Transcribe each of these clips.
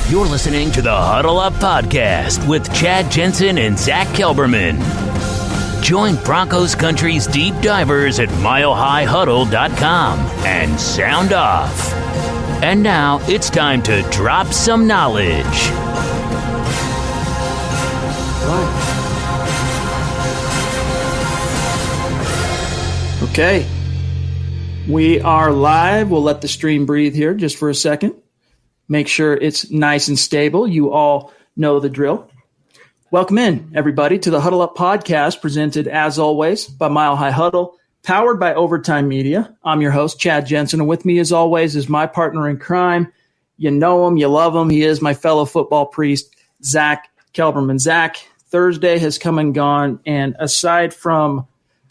You're listening to the Huddle Up Podcast with Chad Jensen and Zack Kelberman. Join Broncos Country's deep divers at milehighhuddle.com and sound off. And now it's time to drop some knowledge. Okay, we are live. We'll let the stream breathe here just for a second. Make sure it's nice and stable. You all know the drill. Welcome in, everybody, to the Huddle Up Podcast, presented, as always, by Mile High Huddle, powered by Overtime Media. I'm your host, Chad Jensen, and with me, as always, is my partner in crime. You know him, you love him. He is my fellow football priest, Zack Kelberman. Zack, Thursday has come and gone, and aside from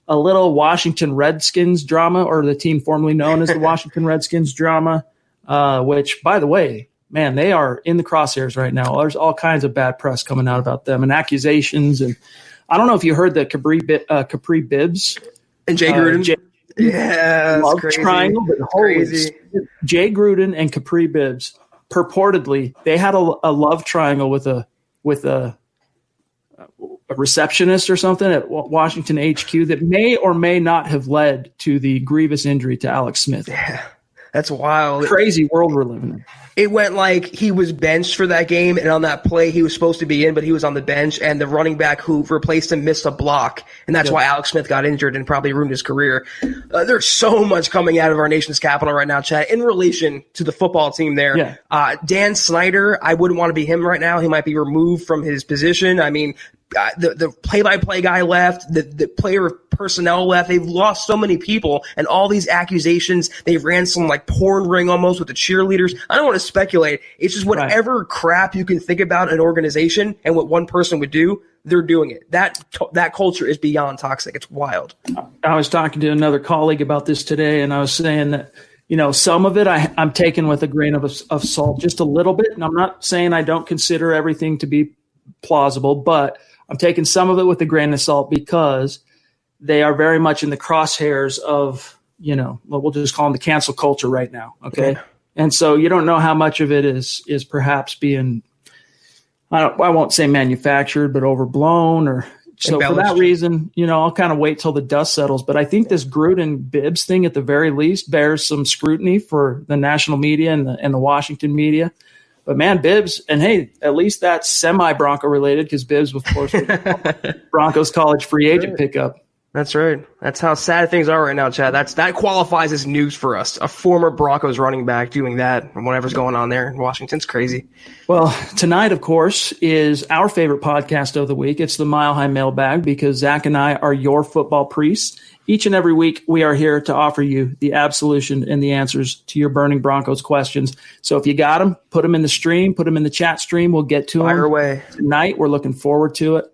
a little Washington Redskins drama, or the team formerly known as the Washington Redskins drama, which, by the way, man, they are in the crosshairs right now. There's all kinds of bad press coming out about them and accusations. And I don't know if you heard the Capri Bibbs and Jay Gruden. Yeah, that's crazy. Triangle, but crazy. Jay Gruden and Capri Bibbs purportedly they had a love triangle with a receptionist or something at Washington HQ that may or may not have led to the grievous injury to Alex Smith. Yeah, that's wild. Crazy world we're living in. It went like he was benched for that game, and on that play he was supposed to be in, but he was on the bench, and the running back who replaced him missed a block, and that's why Alex Smith got injured and probably ruined his career. There's so much coming out of our nation's capital right now, Chad, in relation to the football team there. Yeah. Dan Snyder, I wouldn't want to be him right now. He might be removed from his position. I mean, the play-by-play guy left, the player personnel left. They've lost so many people, and all these accusations. They ran some like porn ring almost with the cheerleaders. I don't want to speculate. It's just whatever crap you can think about an organization and what one person would do, they're doing it. That culture is beyond toxic. It's wild. I was talking to another colleague about this today, and I was saying that, you know, some of it I'm taking with a grain of salt, just a little bit. And I'm not saying I don't consider everything to be plausible, but I'm taking some of it with a grain of salt because they are very much in the crosshairs of, you know, well, we'll just call them the cancel culture right now. Okay. Yeah. And so you don't know how much of it is perhaps being, I won't say manufactured, but overblown or so. For that reason, you know, I'll kind of wait till the dust settles. But I think this Gruden Bibbs thing at the very least bears some scrutiny for the national media and the Washington media. But, man, Bibbs, and, hey, at least that's semi-Bronco related because Bibbs, of course, was Broncos college free agent pickup. That's right. That's how sad things are right now, Chad. That qualifies as news for us. A former Broncos running back doing that and whatever's going on there in Washington's crazy. Well, tonight, of course, is our favorite podcast of the week. It's the Mile High Mailbag because Zack and I are your football priests. Each and every week, we are here to offer you the absolution and the answers to your burning Broncos questions. So if you got them, put them in the stream, put them in the chat stream. We'll get to them. Fire away. Tonight, we're looking forward to it.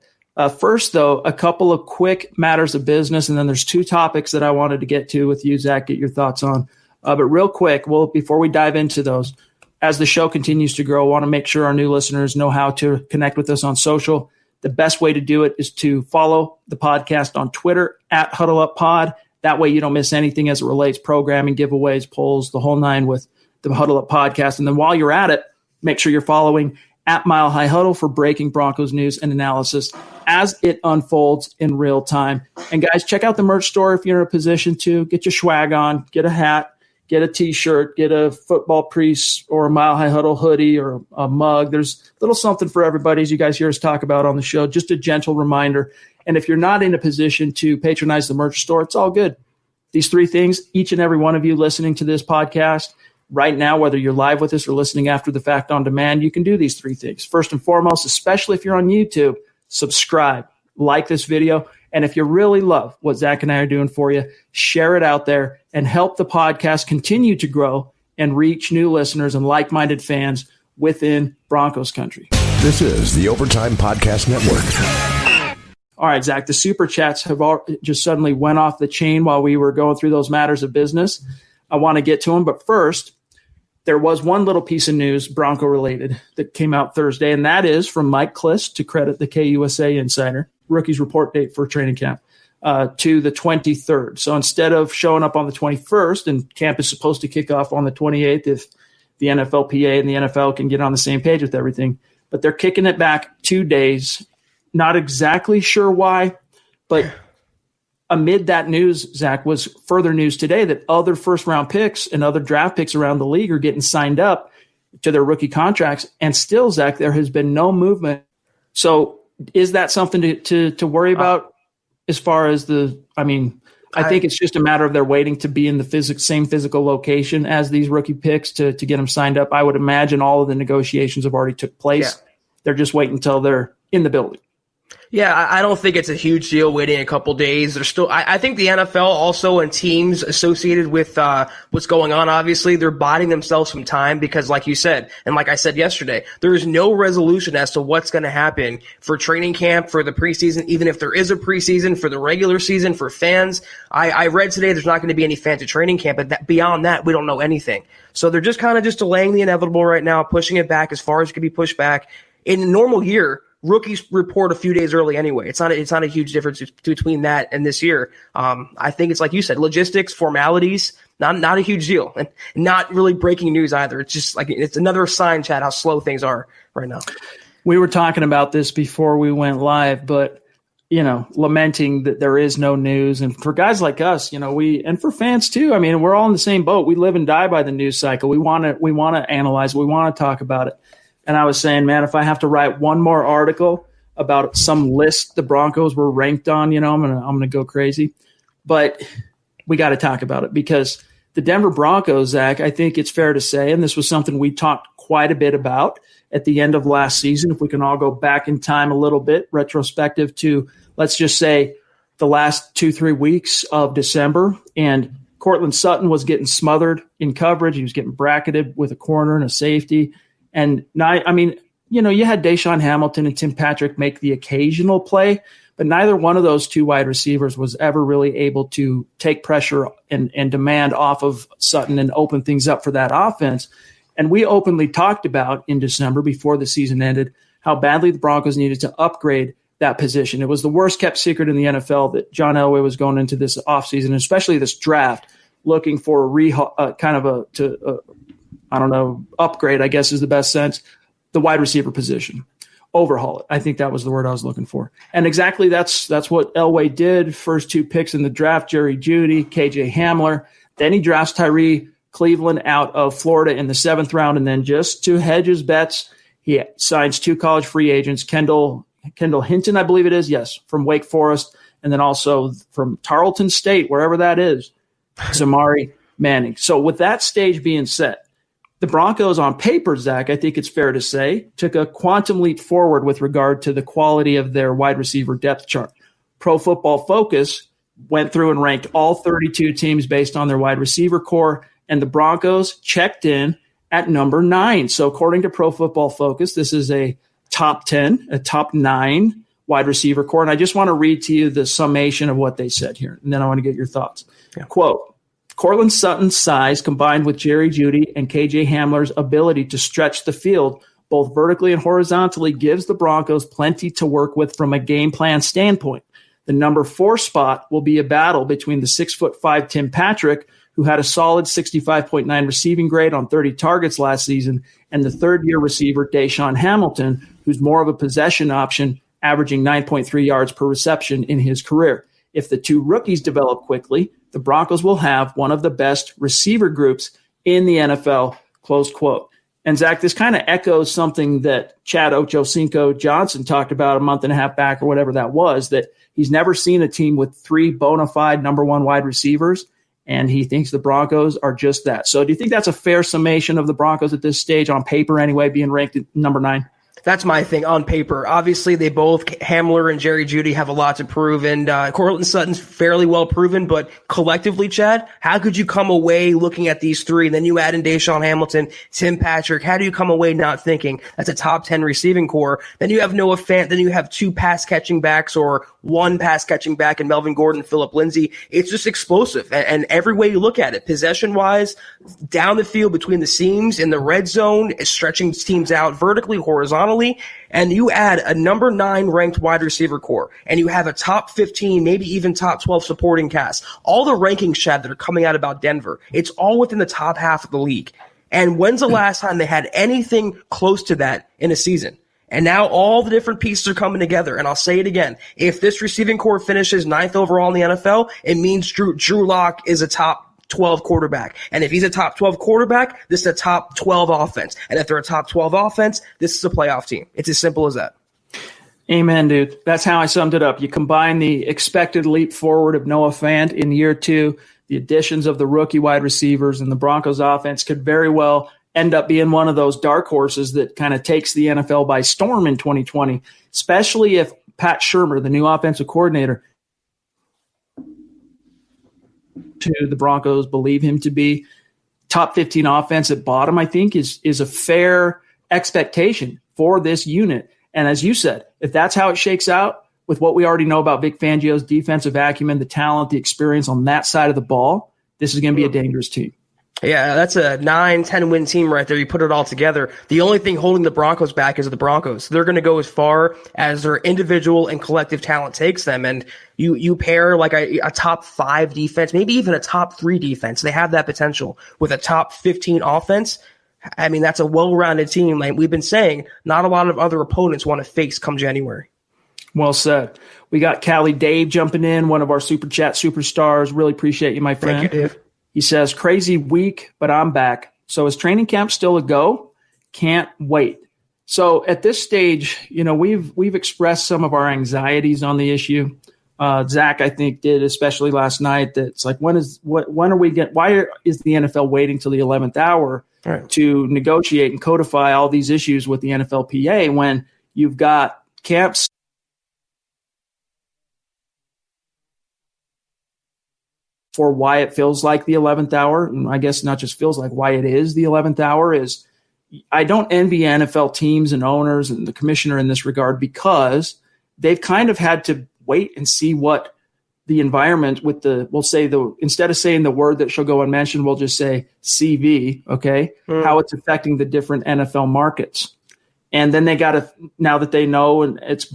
First, though, a couple of quick matters of business, and then there's two topics that I wanted to get to with you, Zack, get your thoughts on. But real quick, before we dive into those, as the show continues to grow, I want to make sure our new listeners know how to connect with us on social. The best way to do it is to follow the podcast on Twitter at HuddleUpPod. That way you don't miss anything as it relates programming, giveaways, polls, the whole nine with the Huddle Up Podcast. And then while you're at it, make sure you're following at Mile High Huddle for breaking Broncos news and analysis as it unfolds in real time. And guys, check out the merch store if you're in a position to. Get your swag on, get a hat, get a T-shirt, get a football priest or a Mile High Huddle hoodie or a mug. There's a little something for everybody, as you guys hear us talk about on the show. Just a gentle reminder. And if you're not in a position to patronize the merch store, it's all good. These three things, each and every one of you listening to this podcast right now, whether you're live with us or listening after the fact on demand, you can do these three things. First and foremost, especially if you're on YouTube, subscribe, like this video. And if you really love what Zack and I are doing for you, share it out there and help the podcast continue to grow and reach new listeners and like-minded fans within Broncos country. This is the Overtime Podcast Network. All right, Zack, the super chats have all just suddenly went off the chain while we were going through those matters of business. I want to get to them, but first, there was one little piece of news, Bronco related, that came out Thursday, and that is from Mike Kliss, to credit the KUSA Insider, rookie's report date for training camp, to the 23rd. So instead of showing up on the 21st, and camp is supposed to kick off on the 28th if the NFLPA and the NFL can get on the same page with everything. But they're kicking it back 2 days. Not exactly sure why, but amid that news, Zach, was further news today that other first-round picks and other draft picks around the league are getting signed up to their rookie contracts. And still, Zach, there has been no movement. So is that something to worry about as far as I think it's just a matter of they're waiting to be in the same physical location as these rookie picks to get them signed up. I would imagine all of the negotiations have already took place. Yeah. They're just waiting until they're in the building. Yeah, I don't think it's a huge deal waiting a couple days. There's still, I think the NFL also and teams associated with what's going on, obviously, they're buying themselves some time because, like you said, and like I said yesterday, there is no resolution as to what's going to happen for training camp, for the preseason, even if there is a preseason, for the regular season, for fans. I read today there's not going to be any fans at training camp, but beyond that, we don't know anything. So they're just kind of just delaying the inevitable right now, pushing it back as far as it can be pushed back. In a normal year, rookies report a few days early anyway. It's not a huge difference between that and this year. I think it's like you said, logistics, formalities, not a huge deal, and not really breaking news either. It's just like it's another sign, Chad, how slow things are right now. We were talking about this before we went live, but lamenting that there is no news. And for guys like us, and for fans too, we're all in the same boat. We live and die by the news cycle. We want to analyze it. We want to talk about it. And I was saying, man, if I have to write one more article about some list the Broncos were ranked on, I'm gonna go crazy. But we got to talk about it because the Denver Broncos, Zach, I think it's fair to say, and this was something we talked quite a bit about at the end of last season, if we can all go back in time a little bit, retrospective to, let's just say, the last 2-3 weeks of December. And Cortland Sutton was getting smothered in coverage. He was getting bracketed with a corner and a safety. And now, you had Deshaun Hamilton and Tim Patrick make the occasional play, but neither one of those two wide receivers was ever really able to take pressure and demand off of Sutton and open things up for that offense. And we openly talked about in December, before the season ended, how badly the Broncos needed to upgrade that position. It was the worst kept secret in the NFL that John Elway was going into this offseason, especially this draft, looking for upgrade, I guess is the best sense, the wide receiver position. Overhaul it. I think that was the word I was looking for. And exactly that's what Elway did. First two picks in the draft, Jerry Jeudy, KJ Hamler. Then he drafts Tyree Cleveland out of Florida in the 7th round. And then just to hedge his bets, he signs 2 college free agents, Kendall Hinton, I believe it is, yes, from Wake Forest, and then also from Tarleton State, wherever that is, Zamari Manning. So with that stage being set, the Broncos on paper, Zach, I think it's fair to say, took a quantum leap forward with regard to the quality of their wide receiver depth chart. Pro Football Focus went through and ranked all 32 teams based on their wide receiver core, and the Broncos checked in at number 9. So according to Pro Football Focus, this is a top 10, a top 9 wide receiver core. And I just want to read to you the summation of what they said here, and then I want to get your thoughts. Yeah. Quote, Cortland Sutton's size combined with Jerry Jeudy and KJ Hamler's ability to stretch the field both vertically and horizontally gives the Broncos plenty to work with from a game plan standpoint. The number 4 spot will be a battle between the 6'5" Tim Patrick, who had a solid 65.9 receiving grade on 30 targets last season, and the third-year receiver Deshaun Hamilton, who's more of a possession option, averaging 9.3 yards per reception in his career. If the two rookies develop quickly, the Broncos will have one of the best receiver groups in the NFL, close quote. And, Zach, this kind of echoes something that Chad Ochocinco Johnson talked about a month and a half back or whatever that was, that he's never seen a team with 3 bona fide number 1 wide receivers, and he thinks the Broncos are just that. So do you think that's a fair summation of the Broncos at this stage, on paper anyway, being ranked at number 9? That's my thing on paper. Obviously, they both, Hamler and Jerry Jeudy, have a lot to prove, and Cortland Sutton's fairly well proven, but collectively, Chad, how could you come away looking at these 3, and then you add in Deshaun Hamilton, Tim Patrick, how do you come away not thinking that's a top 10 receiving core? Then you have Noah Fant, then you have 2 pass-catching backs or 1 pass-catching back in Melvin Gordon, Phillip Lindsay. It's just explosive, and every way you look at it, possession-wise, down the field between the seams, in the red zone, stretching teams out vertically, horizontally, and you add a number 9 ranked wide receiver core, and you have a top 15, maybe even top 12 supporting cast. All the rankings, Chad, that are coming out about Denver, it's all within the top half of the league. And when's the last time they had anything close to that in a season? And now all the different pieces are coming together. And I'll say it again. If this receiving core finishes 9th overall in the NFL, it means Drew Lock is a top 12 quarterback. And if he's a top 12 quarterback, this is a top 12 offense. And if they're a top 12 offense, this is a playoff team. It's as simple as that. Amen, dude. That's how I summed it up. You combine the expected leap forward of Noah Fant in year 2, the additions of the rookie wide receivers, and the Broncos offense could very well end up being one of those dark horses that kind of takes the NFL by storm in 2020, especially if Pat Shurmur, the new offensive coordinator, to the Broncos believe him to be top 15 offense at bottom, I think is a fair expectation for this unit. And as you said, if that's how it shakes out with what we already know about Vic Fangio's defensive acumen, the talent, the experience on that side of the ball, this is going to be a dangerous team. Yeah, that's a 9-10 win team right there. You put it all together. The only thing holding the Broncos back is the Broncos. They're going to go as far as their individual and collective talent takes them. And you pair like a top 5 defense, maybe even a top 3 defense. They have that potential with a top 15 offense. I mean, that's a well-rounded team. Like we've been saying, not a lot of other opponents want to face come January. Well said. We got Cali Dave jumping in, one of our Super Chat superstars. Really appreciate you, my friend. Thank you, Dave. He says, crazy week, but I'm back. So is training camp still a go? Can't wait. So at this stage, we've expressed some of our anxieties on the issue. Zach, I think, did, especially last night, that it's like, why is the NFL waiting till the 11th hour to negotiate and codify all these issues with the NFLPA when you've got camps for why it feels like the 11th hour, and I guess not just feels like, why it is the 11th hour is I don't envy NFL teams and owners and the commissioner in this regard because they've kind of had to wait and see what the environment with instead of saying the word that shall go unmentioned, we'll just say CV, okay, how it's affecting the different NFL markets. And then they got to, now that they know and it's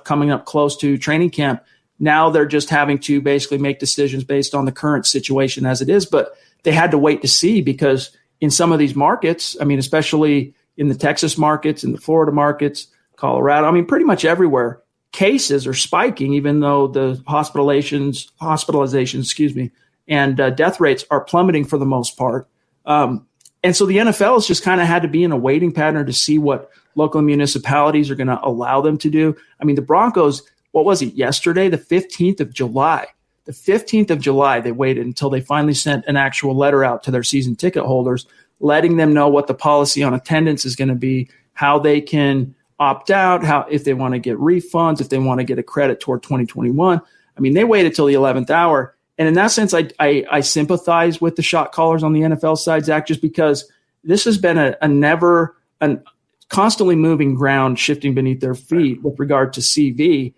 coming up close to training camp, now they're just having to basically make decisions based on the current situation as it is. But they had to wait to see because in some of these markets, I mean, especially in the Texas markets, in the Florida markets, Colorado, I mean, pretty much everywhere, cases are spiking, even though the hospitalizations, and death rates are plummeting for the most part. And so the NFL has just kind of had to be in a waiting pattern to see what local municipalities are going to allow them to do. I mean, the Broncos, what was it, yesterday, the 15th of July? The 15th of July, they waited until they finally sent an actual letter out to their season ticket holders, letting them know what the policy on attendance is going to be, how they can opt out, if they want to get refunds, if they want to get a credit toward 2021. I mean, they waited till the 11th hour. And in that sense, I sympathize with the shot callers on the NFL side, Zach, just because this has been a constantly moving ground shifting beneath their feet with regard to CV.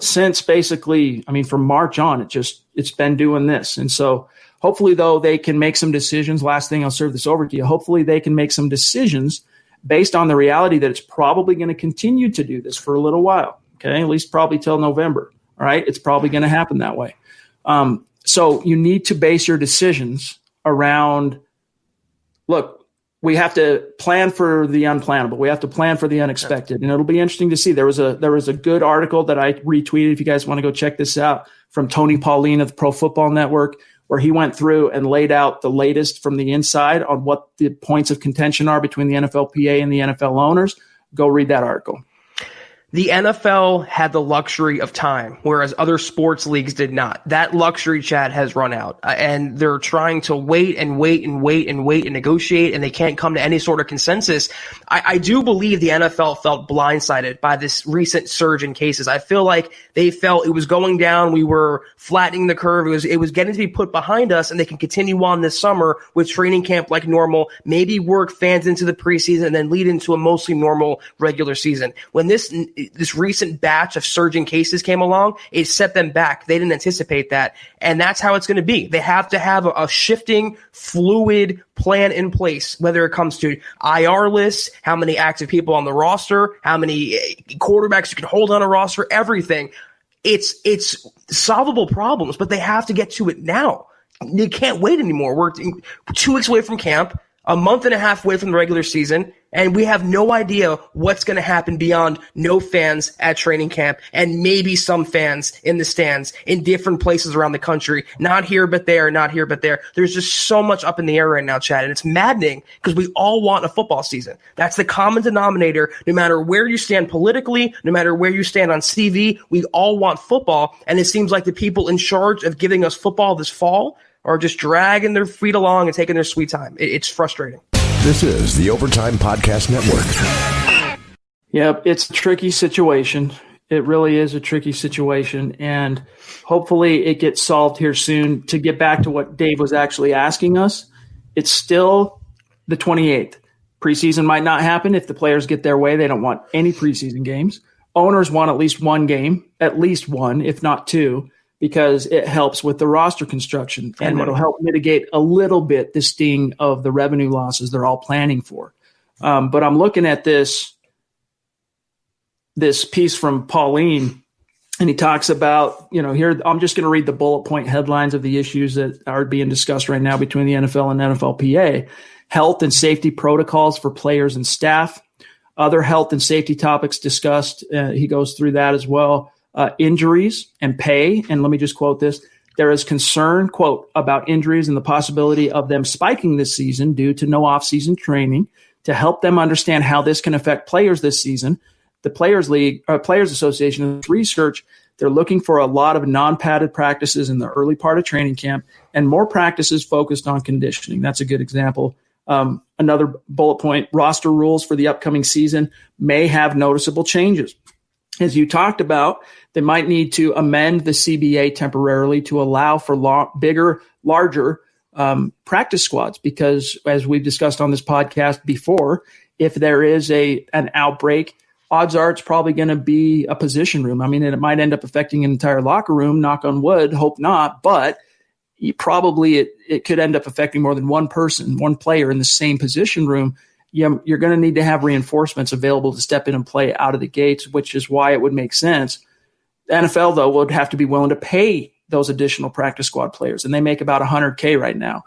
Since basically, I mean, from March on, it's been doing this. And so hopefully, though, they can make some decisions. Last thing, I'll serve this over to you. Hopefully they can make some decisions based on the reality that it's probably going to continue to do this for a little while. Okay, at least probably till November. All right, it's probably going to happen that way. So you need to base your decisions around, look, we have to plan for the unplannable. We have to plan for the unexpected. And it'll be interesting to see. There was a good article that I retweeted, if you guys want to go check this out, from Tony Pauline of the Pro Football Network, where he went through and laid out the latest from the inside on what the points of contention are between the NFLPA and the NFL owners. Go read that article. The NFL had the luxury of time, whereas other sports leagues did not. That luxury, Chad, has run out, and they're trying to wait and negotiate, and they can't come to any sort of consensus. I do believe the NFL felt blindsided by this recent surge in cases. I feel like they felt it was going down. We were flattening the curve. It was getting to be put behind us, and they can continue on this summer with training camp like normal, maybe work fans into the preseason, and then lead into a mostly normal regular season. When this recent batch of surging cases came along, it set them back. They didn't anticipate that. And that's how it's going to be. They have to have a shifting, fluid plan in place, whether it comes to IR lists, how many active people on the roster, how many quarterbacks you can hold on a roster, everything. It's solvable problems, but they have to get to it now. They can't wait anymore. We're 2 weeks away from camp. a month and a half away from the regular season, and we have no idea what's going to happen beyond no fans at training camp and maybe some fans in the stands in different places around the country. Not here, but there, not here, but there. There's just so much up in the air right now, Chad, and it's maddening because we all want a football season. That's the common denominator. No matter where you stand politically, no matter where you stand on CV, we all want football, and it seems like the people in charge of giving us football this fall are just dragging their feet along and taking their sweet time. It's frustrating. This is the Overtime Podcast Network. Yep, it's a tricky situation. It really is a tricky situation, and hopefully it gets solved here soon. To get back to what Dave was actually asking us, it's still the 28th. Preseason might not happen if the players get their way. They don't want any preseason games. Owners want at least one game, at least one, if not two, because it helps with the roster construction and it'll help mitigate a little bit the sting of the revenue losses they're all planning for. But I'm looking at this piece from Pauline, and he talks about, here, I'm just going to read the bullet point headlines of the issues that are being discussed right now between the NFL and NFLPA. Health and safety protocols for players and staff. Other health and safety topics discussed. He goes through that as well. Injuries and pay. And let me just quote this. There is concern, quote, about injuries and the possibility of them spiking this season due to no off-season training. To help them understand how this can affect players this season, the Players Association research, they're looking for a lot of non-padded practices in the early part of training camp and more practices focused on conditioning. That's a good example. Another bullet point, roster rules for the upcoming season may have noticeable changes. As you talked about, they might need to amend the CBA temporarily to allow for larger practice squads, because as we've discussed on this podcast before, if there is an outbreak, odds are it's probably going to be a position room. I mean, it might end up affecting an entire locker room, knock on wood, hope not, but it could end up affecting more than one person, one player in the same position room. You're going to need to have reinforcements available to step in and play out of the gates, which is why it would make sense. The NFL, though, would have to be willing to pay those additional practice squad players, and they make about $100K right now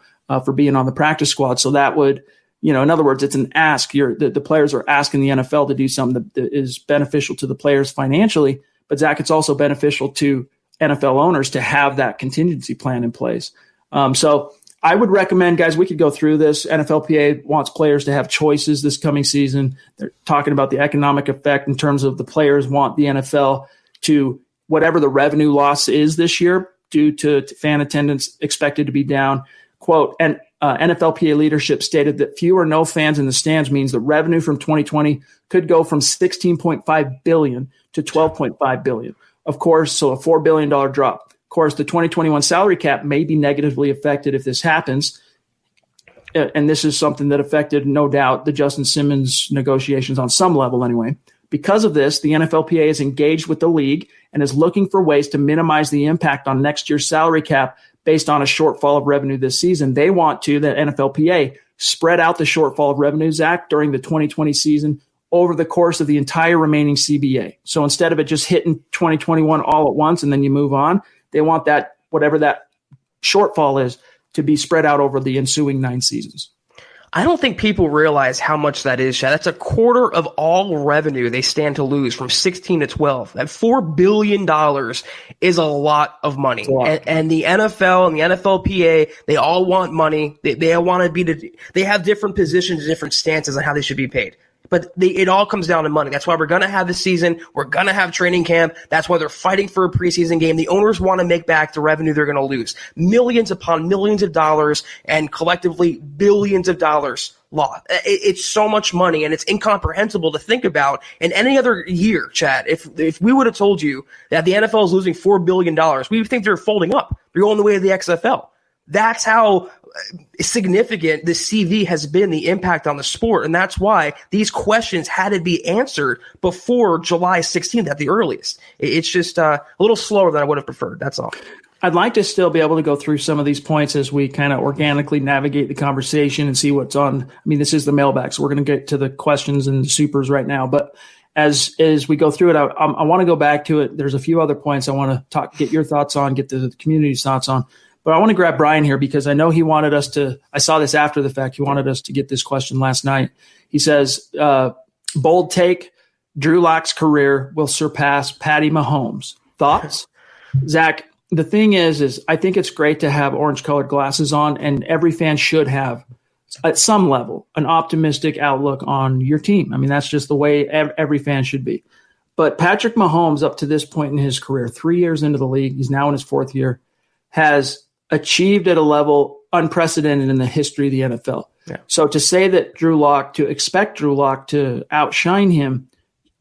for being on the practice squad. So that would, in other words, it's an ask. The players are asking the NFL to do something that is beneficial to the players financially, but Zach, it's also beneficial to NFL owners to have that contingency plan in place. So I would recommend, guys, we could go through this. NFLPA wants players to have choices this coming season. They're talking about the economic effect in terms of the players want the NFL to, whatever the revenue loss is this year due to fan attendance expected to be down. Quote, and NFLPA leadership stated that few or no fans in the stands means the revenue from 2020 could go from $16.5 billion to $12.5 billion. Of course, so a $4 billion drop. Of course, the 2021 salary cap may be negatively affected if this happens. And this is something that affected, no doubt, the Justin Simmons negotiations on some level anyway. Because of this, the NFLPA is engaged with the league and is looking for ways to minimize the impact on next year's salary cap based on a shortfall of revenue this season. They want to, the NFLPA, spread out the shortfall of revenue, Zach, during the 2020 season over the course of the entire remaining CBA. So instead of it just hitting 2021 all at once and then you move on, they want that, whatever that shortfall is, to be spread out over the ensuing 9 seasons. I don't think people realize how much that is, Chad. That's a quarter of all revenue they stand to lose from 16 to 12. That $4 billion is a lot of money. And the NFL and the NFLPA, they all want money. They all want to they have different positions, different stances on how they should be paid. But it all comes down to money. That's why we're going to have the season. We're going to have training camp. That's why they're fighting for a preseason game. The owners want to make back the revenue they're going to lose. Millions upon millions of dollars and collectively billions of dollars lost. It's so much money, and it's incomprehensible to think about in any other year, Chad. If we would have told you that the NFL is losing $4 billion, we would think they're folding up. They're going the way of the XFL. That's how significant the CV has been, the impact on the sport. And that's why these questions had to be answered before July 16th at the earliest. It's just a little slower than I would have preferred. That's all. I'd like to still be able to go through some of these points as we kind of organically navigate the conversation and see what's on. I mean, this is the mailbag, so we're going to get to the questions and the supers right now. But as we go through it, I want to go back to it. There's a few other points I want to get your thoughts on, get the community's thoughts on. But I want to grab Brian here because I know he wanted us to – I saw this after the fact. He wanted us to get this question last night. He says, bold take, Drew Lock's career will surpass Patty Mahomes. Thoughts? Zach, the thing is I think it's great to have orange-colored glasses on, and every fan should have, at some level, an optimistic outlook on your team. I mean, that's just the way every fan should be. But Patrick Mahomes, up to this point in his career, 3 years into the league, he's now in his fourth year, has achieved at a level unprecedented in the history of the NFL. Yeah. So to say that to expect Drew Lock to outshine him,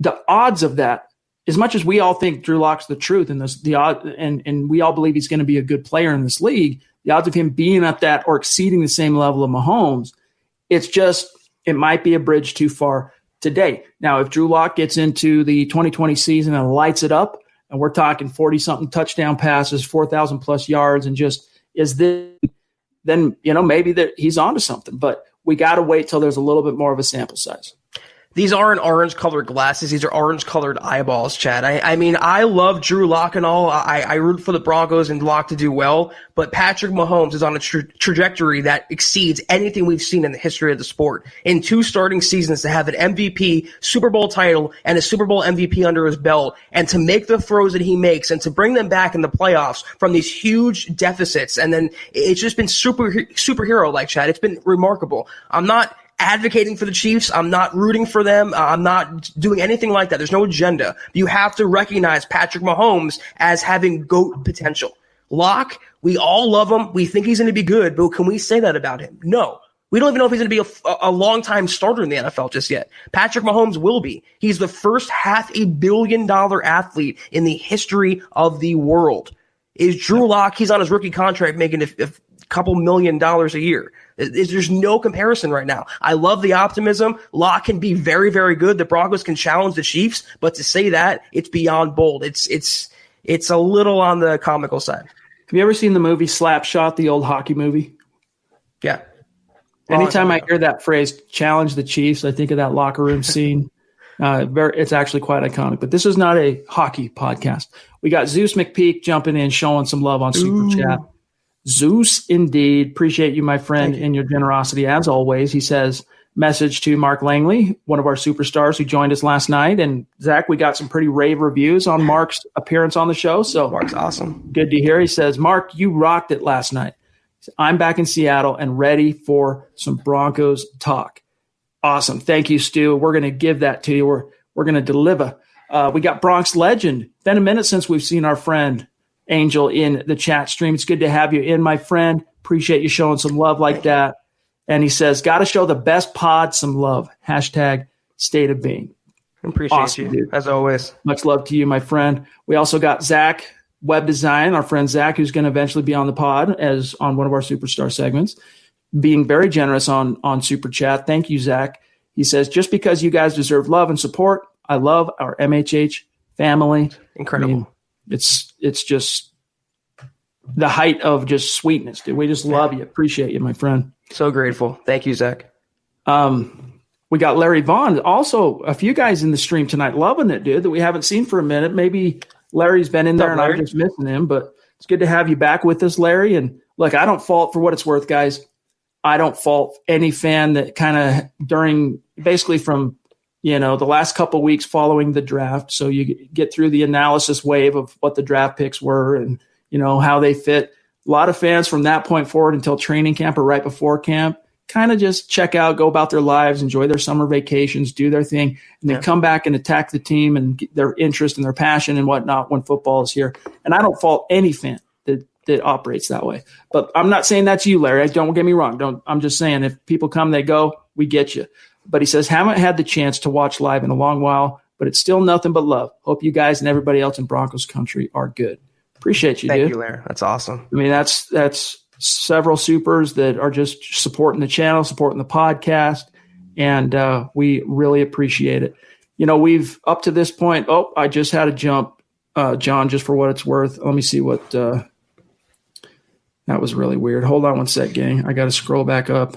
the odds of that, as much as we all think Drew Lock's the truth and and we all believe he's going to be a good player in this league, the odds of him being at that or exceeding the same level of Mahomes, it might be a bridge too far today. Now, if Drew Lock gets into the 2020 season and lights it up, and we're talking 40-something touchdown passes, 4,000-plus yards, and just then maybe that he's onto something. But we got to wait till there's a little bit more of a sample size. These aren't orange-colored glasses. These are orange-colored eyeballs, Chad. I mean, I love Drew Lock and all. I root for the Broncos and Lock to do well, but Patrick Mahomes is on a trajectory that exceeds anything we've seen in the history of the sport. In 2 starting seasons, to have an MVP, Super Bowl title, and a Super Bowl MVP under his belt, and to make the throws that he makes, and to bring them back in the playoffs from these huge deficits, and then it's just been superhero-like, Chad. It's been remarkable. I'm not advocating for the Chiefs. I'm not rooting for them. I'm not doing anything like that. There's no agenda. You have to recognize Patrick Mahomes as having GOAT potential. Lock, we all love him. We think he's going to be good, but can we say that about him? No. We don't even know if he's going to be a long-time starter in the NFL just yet. Patrick Mahomes will be. He's the first $500 million athlete in the history of the world. Is Drew Lock, he's on his rookie contract making a couple $1 million a year. There's no comparison right now. I love the optimism. Lock can be very, very good. The Broncos can challenge the Chiefs, but to say that, it's beyond bold. It's a little on the comical side. Have you ever seen the movie Slapshot, the old hockey movie? Yeah. Anytime I hear that phrase, challenge the Chiefs, I think of that locker room scene. It's actually quite iconic. But this is not a hockey podcast. We got Zeus McPeak jumping in, showing some love on Super Chat. Zeus, indeed. Appreciate you, my friend, and your generosity as always. He says, message to Mark Langley, one of our superstars who joined us last night. And Zach, we got some pretty rave reviews on Mark's appearance on the show. So Mark's awesome. Good to hear. He says, Mark, you rocked it last night. I'm back in Seattle and ready for some Broncos talk. Awesome. Thank you, Stu. We're going to give that to you. We're going to deliver. We got Bronx legend. Been a minute since we've seen our friend Angel in the chat stream. It's good to have you in, my friend. Appreciate you showing some love like that. And he says, got to show the best pod some love. Hashtag state of being. Appreciate awesome, you, dude. as always. Much love to you, my friend. We also got Zach, web design, our friend Zach, who's going to eventually be on the pod as on one of our superstar segments, being very generous on Super Chat. Thank you, Zach. He says, just because you guys deserve love and support, I love our MHH family. Incredible. I mean, it's just the height of just sweetness, dude. We just love you. Appreciate you, my friend. So grateful. Thank you, Zach. We got Larry Vaughn. Also, a few guys in the stream tonight loving it, dude, that we haven't seen for a minute. Maybe Larry's been in there and I'm just missing him, but it's good to have you back with us, Larry. And look, I don't fault, for what it's worth, guys. I don't fault any fan that kind of during basically from the last couple of weeks following the draft. So you get through the analysis wave of what the draft picks were and, how they fit. A lot of fans from that point forward until training camp or right before camp kind of just check out, go about their lives, enjoy their summer vacations, do their thing, and then come back and attack the team and get their interest and their passion and whatnot when football is here. And I don't fault any fan that operates that way. But I'm not saying that's you, Larry. Don't get me wrong. I'm just saying if people come, they go, we get you. But he says, haven't had the chance to watch live in a long while, but it's still nothing but love. Hope you guys and everybody else in Broncos country are good. Appreciate you, dude. Thank you, Larry. That's awesome. I mean, that's several supers that are just supporting the channel, supporting the podcast, and we really appreciate it. We've up to this point. Oh, I just had a jump, John, just for what it's worth. Let me see what that was really weird. Hold on one sec, gang. I got to scroll back up.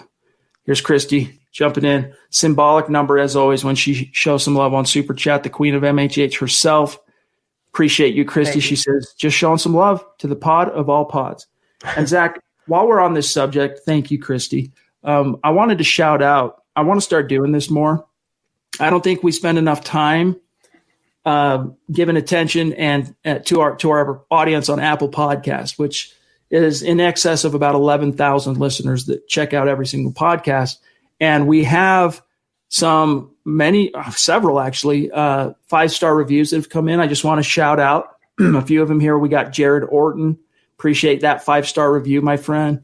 Here's Christy jumping in. Symbolic number, as always, when she shows some love on Super Chat, the queen of MHH herself. Appreciate you, Christy. She says, just showing some love to the pod of all pods. And Zach, while we're on this subject, thank you, Christy. I wanted to shout out, I want to start doing this more. I don't think we spend enough time giving attention and to our audience on Apple Podcast, which is in excess of about 11,000 listeners that check out every single podcast. And we have several actually, 5-star reviews that have come in. I just want to shout out a few of them here. We got Jared Orton. Appreciate that 5-star review, my friend.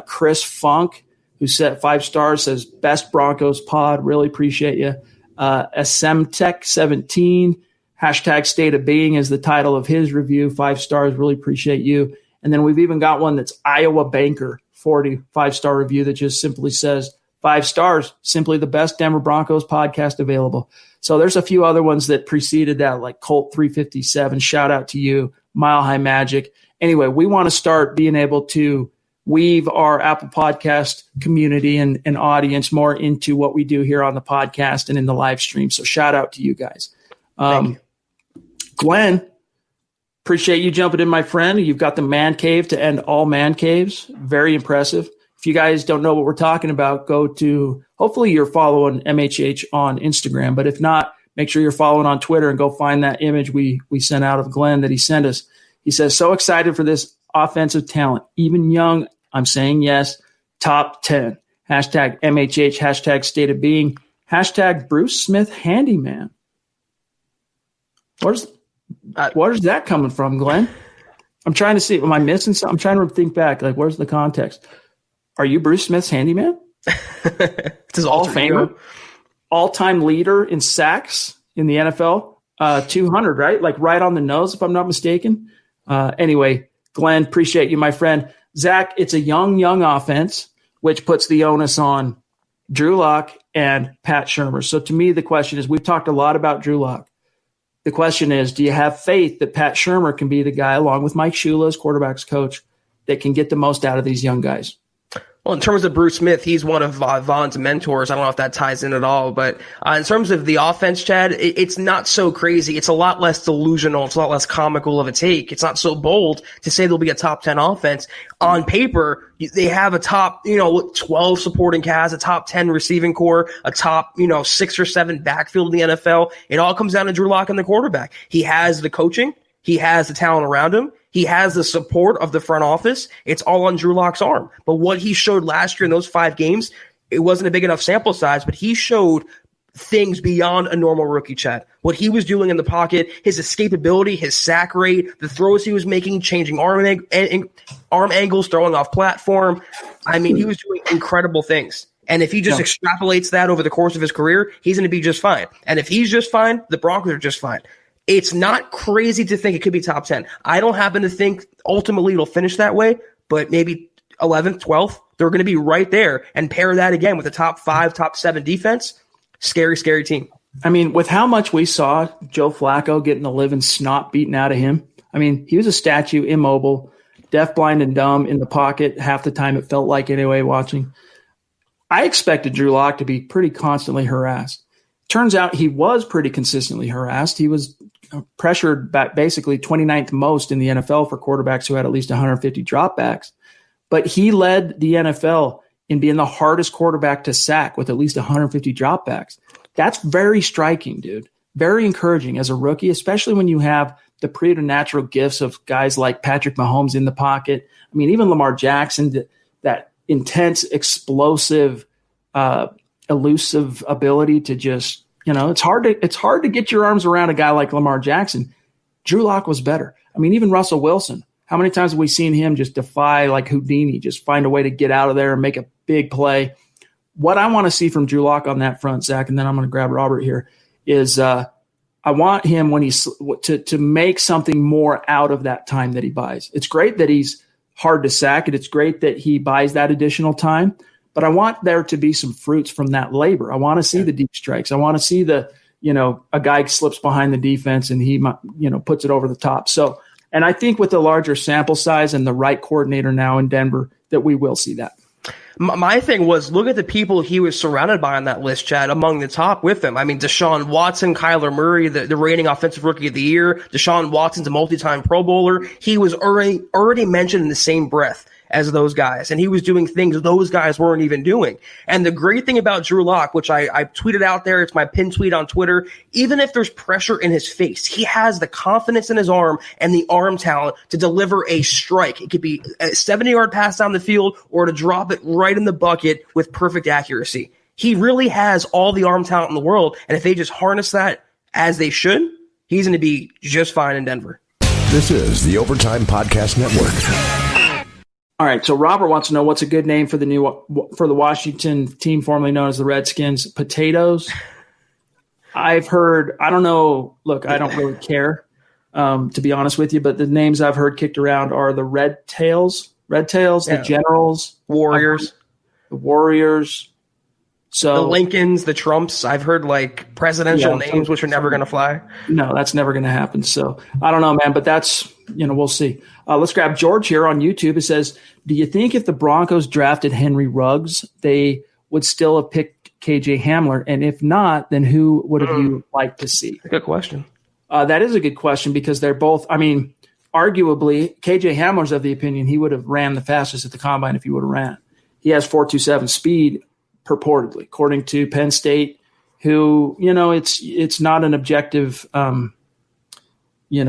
Chris Funk, who said 5 stars, says best Broncos pod. Really appreciate you. SMTech17, hashtag state of being is the title of his review. 5 stars. Really appreciate you. And then we've even got one that's Iowa Banker 40, 5-star review that just simply says 5 stars, simply the best Denver Broncos podcast available. So there's a few other ones that preceded that, like Colt 357. Shout out to you, Mile High Magic. Anyway, we want to start being able to weave our Apple Podcast community and audience more into what we do here on the podcast and in the live stream. So shout out to you guys. Thank you. Glenn, appreciate you jumping in, my friend. You've got the man cave to end all man caves. Very impressive. If you guys don't know what we're talking about, go to, hopefully you're following MHH on Instagram, but if not, make sure you're following on Twitter and go find that image we sent out of Glenn that he sent us. He says, so excited for this offensive talent, even young. I'm saying yes. Top 10. Hashtag MHH, hashtag state of being, hashtag Bruce Smith handyman. Where's that coming from, Glenn? I'm trying to see. Am I missing something? I'm trying to think back. Like, where's the context? Are you Bruce Smith's handyman? It's his all-famer. All-time leader in sacks in the NFL. 200, right? Like right on the nose, if I'm not mistaken. Anyway, Glenn, appreciate you, my friend. Zach, it's a young offense, which puts the onus on Drew Lock and Pat Shurmur. So to me, the question is, we've talked a lot about Drew Lock. The question is, do you have faith that Pat Shurmur can be the guy, along with Mike Shula as quarterback's coach, that can get the most out of these young guys? Well, in terms of Bruce Smith, he's one of Von's mentors. I don't know if that ties in at all, but in terms of the offense, Chad, it's not so crazy. It's a lot less delusional. It's a lot less comical of a take. It's not so bold to say there'll be a top 10 offense. On paper, they have a top, 12 supporting cast, a top 10 receiving core, a top, 6 or 7 backfield in the NFL. It all comes down to Drew Lock and the quarterback. He has the coaching. He has the talent around him. He has the support of the front office. It's all on Drew Lock's arm. But what he showed last year in those 5 games, it wasn't a big enough sample size, but he showed things beyond a normal rookie, Chad. What he was doing in the pocket, his escapability, his sack rate, the throws he was making, changing arm angles, throwing off platform. I mean, he was doing incredible things. And if he just extrapolates that over the course of his career, he's going to be just fine. And if he's just fine, the Broncos are just fine. It's not crazy to think it could be top 10. I don't happen to think ultimately it'll finish that way, but maybe 11th, 12th, they're going to be right there. And pair that again with the top 5, top 7 defense. Scary, scary team. I mean, with how much we saw Joe Flacco getting the living snot beaten out of him, I mean, he was a statue, immobile, deaf, blind, and dumb in the pocket half the time, it felt like anyway, watching. I expected Drew Lock to be pretty constantly harassed. Turns out he was pretty consistently harassed. He was pressured back basically 29th most in the NFL for quarterbacks who had at least 150 dropbacks. But he led the NFL in being the hardest quarterback to sack with at least 150 dropbacks. That's very striking, dude. Very encouraging as a rookie, especially when you have the preternatural gifts of guys like Patrick Mahomes in the pocket. I mean, even Lamar Jackson, that intense, explosive, elusive ability to just, it's hard to get your arms around a guy like Lamar Jackson. Drew Lock was better. I mean, even Russell Wilson. How many times have we seen him just defy like Houdini, just find a way to get out of there and make a big play? What I want to see from Drew Lock on that front, Zach, and then I'm going to grab Robert here, is I want him when he's to make something more out of that time that he buys. It's great that he's hard to sack, and it's great that he buys that additional time. But I want there to be some fruits from that labor. I want to see the deep strikes. I want to see a guy slips behind the defense and he, puts it over the top. So, and I think with the larger sample size and the right coordinator now in Denver, that we will see that. My thing was, look at the people he was surrounded by on that list, Chad, among the top with him. I mean, Deshaun Watson, Kyler Murray, the reigning offensive rookie of the year. Deshaun Watson's a multi-time Pro Bowler. He was already mentioned in the same breath as those guys. And he was doing things those guys weren't even doing. And the great thing about Drew Lock, which I tweeted out there, it's my pinned tweet on Twitter, even if there's pressure in his face, he has the confidence in his arm and the arm talent to deliver a strike. It could be a 70-yard pass down the field or to drop it right in the bucket with perfect accuracy. He really has all the arm talent in the world. And if they just harness that as they should, he's going to be just fine in Denver. This is the Overtime Podcast Network. All right, so Robert wants to know what's a good name for the Washington team formerly known as the Redskins. Potatoes. I've heard. I don't know. Look, I don't really care, to be honest with you. But the names I've heard kicked around are the Red Tails, the Generals, Warriors, the Warriors. So the Lincolns, the Trumps. I've heard like presidential names, which are never going to fly. No, that's never going to happen. So I don't know, man, but that's, we'll see. Let's grab George here on YouTube. It says, do you think if the Broncos drafted Henry Ruggs, they would still have picked KJ Hamler? And if not, then who would have you liked to see? Good question. That is a good question because they're both, arguably KJ Hamler's of the opinion he would have ran the fastest at the combine if he would have ran. He has 4.27 speed. Purportedly, according to Penn State, who, it's not an objective,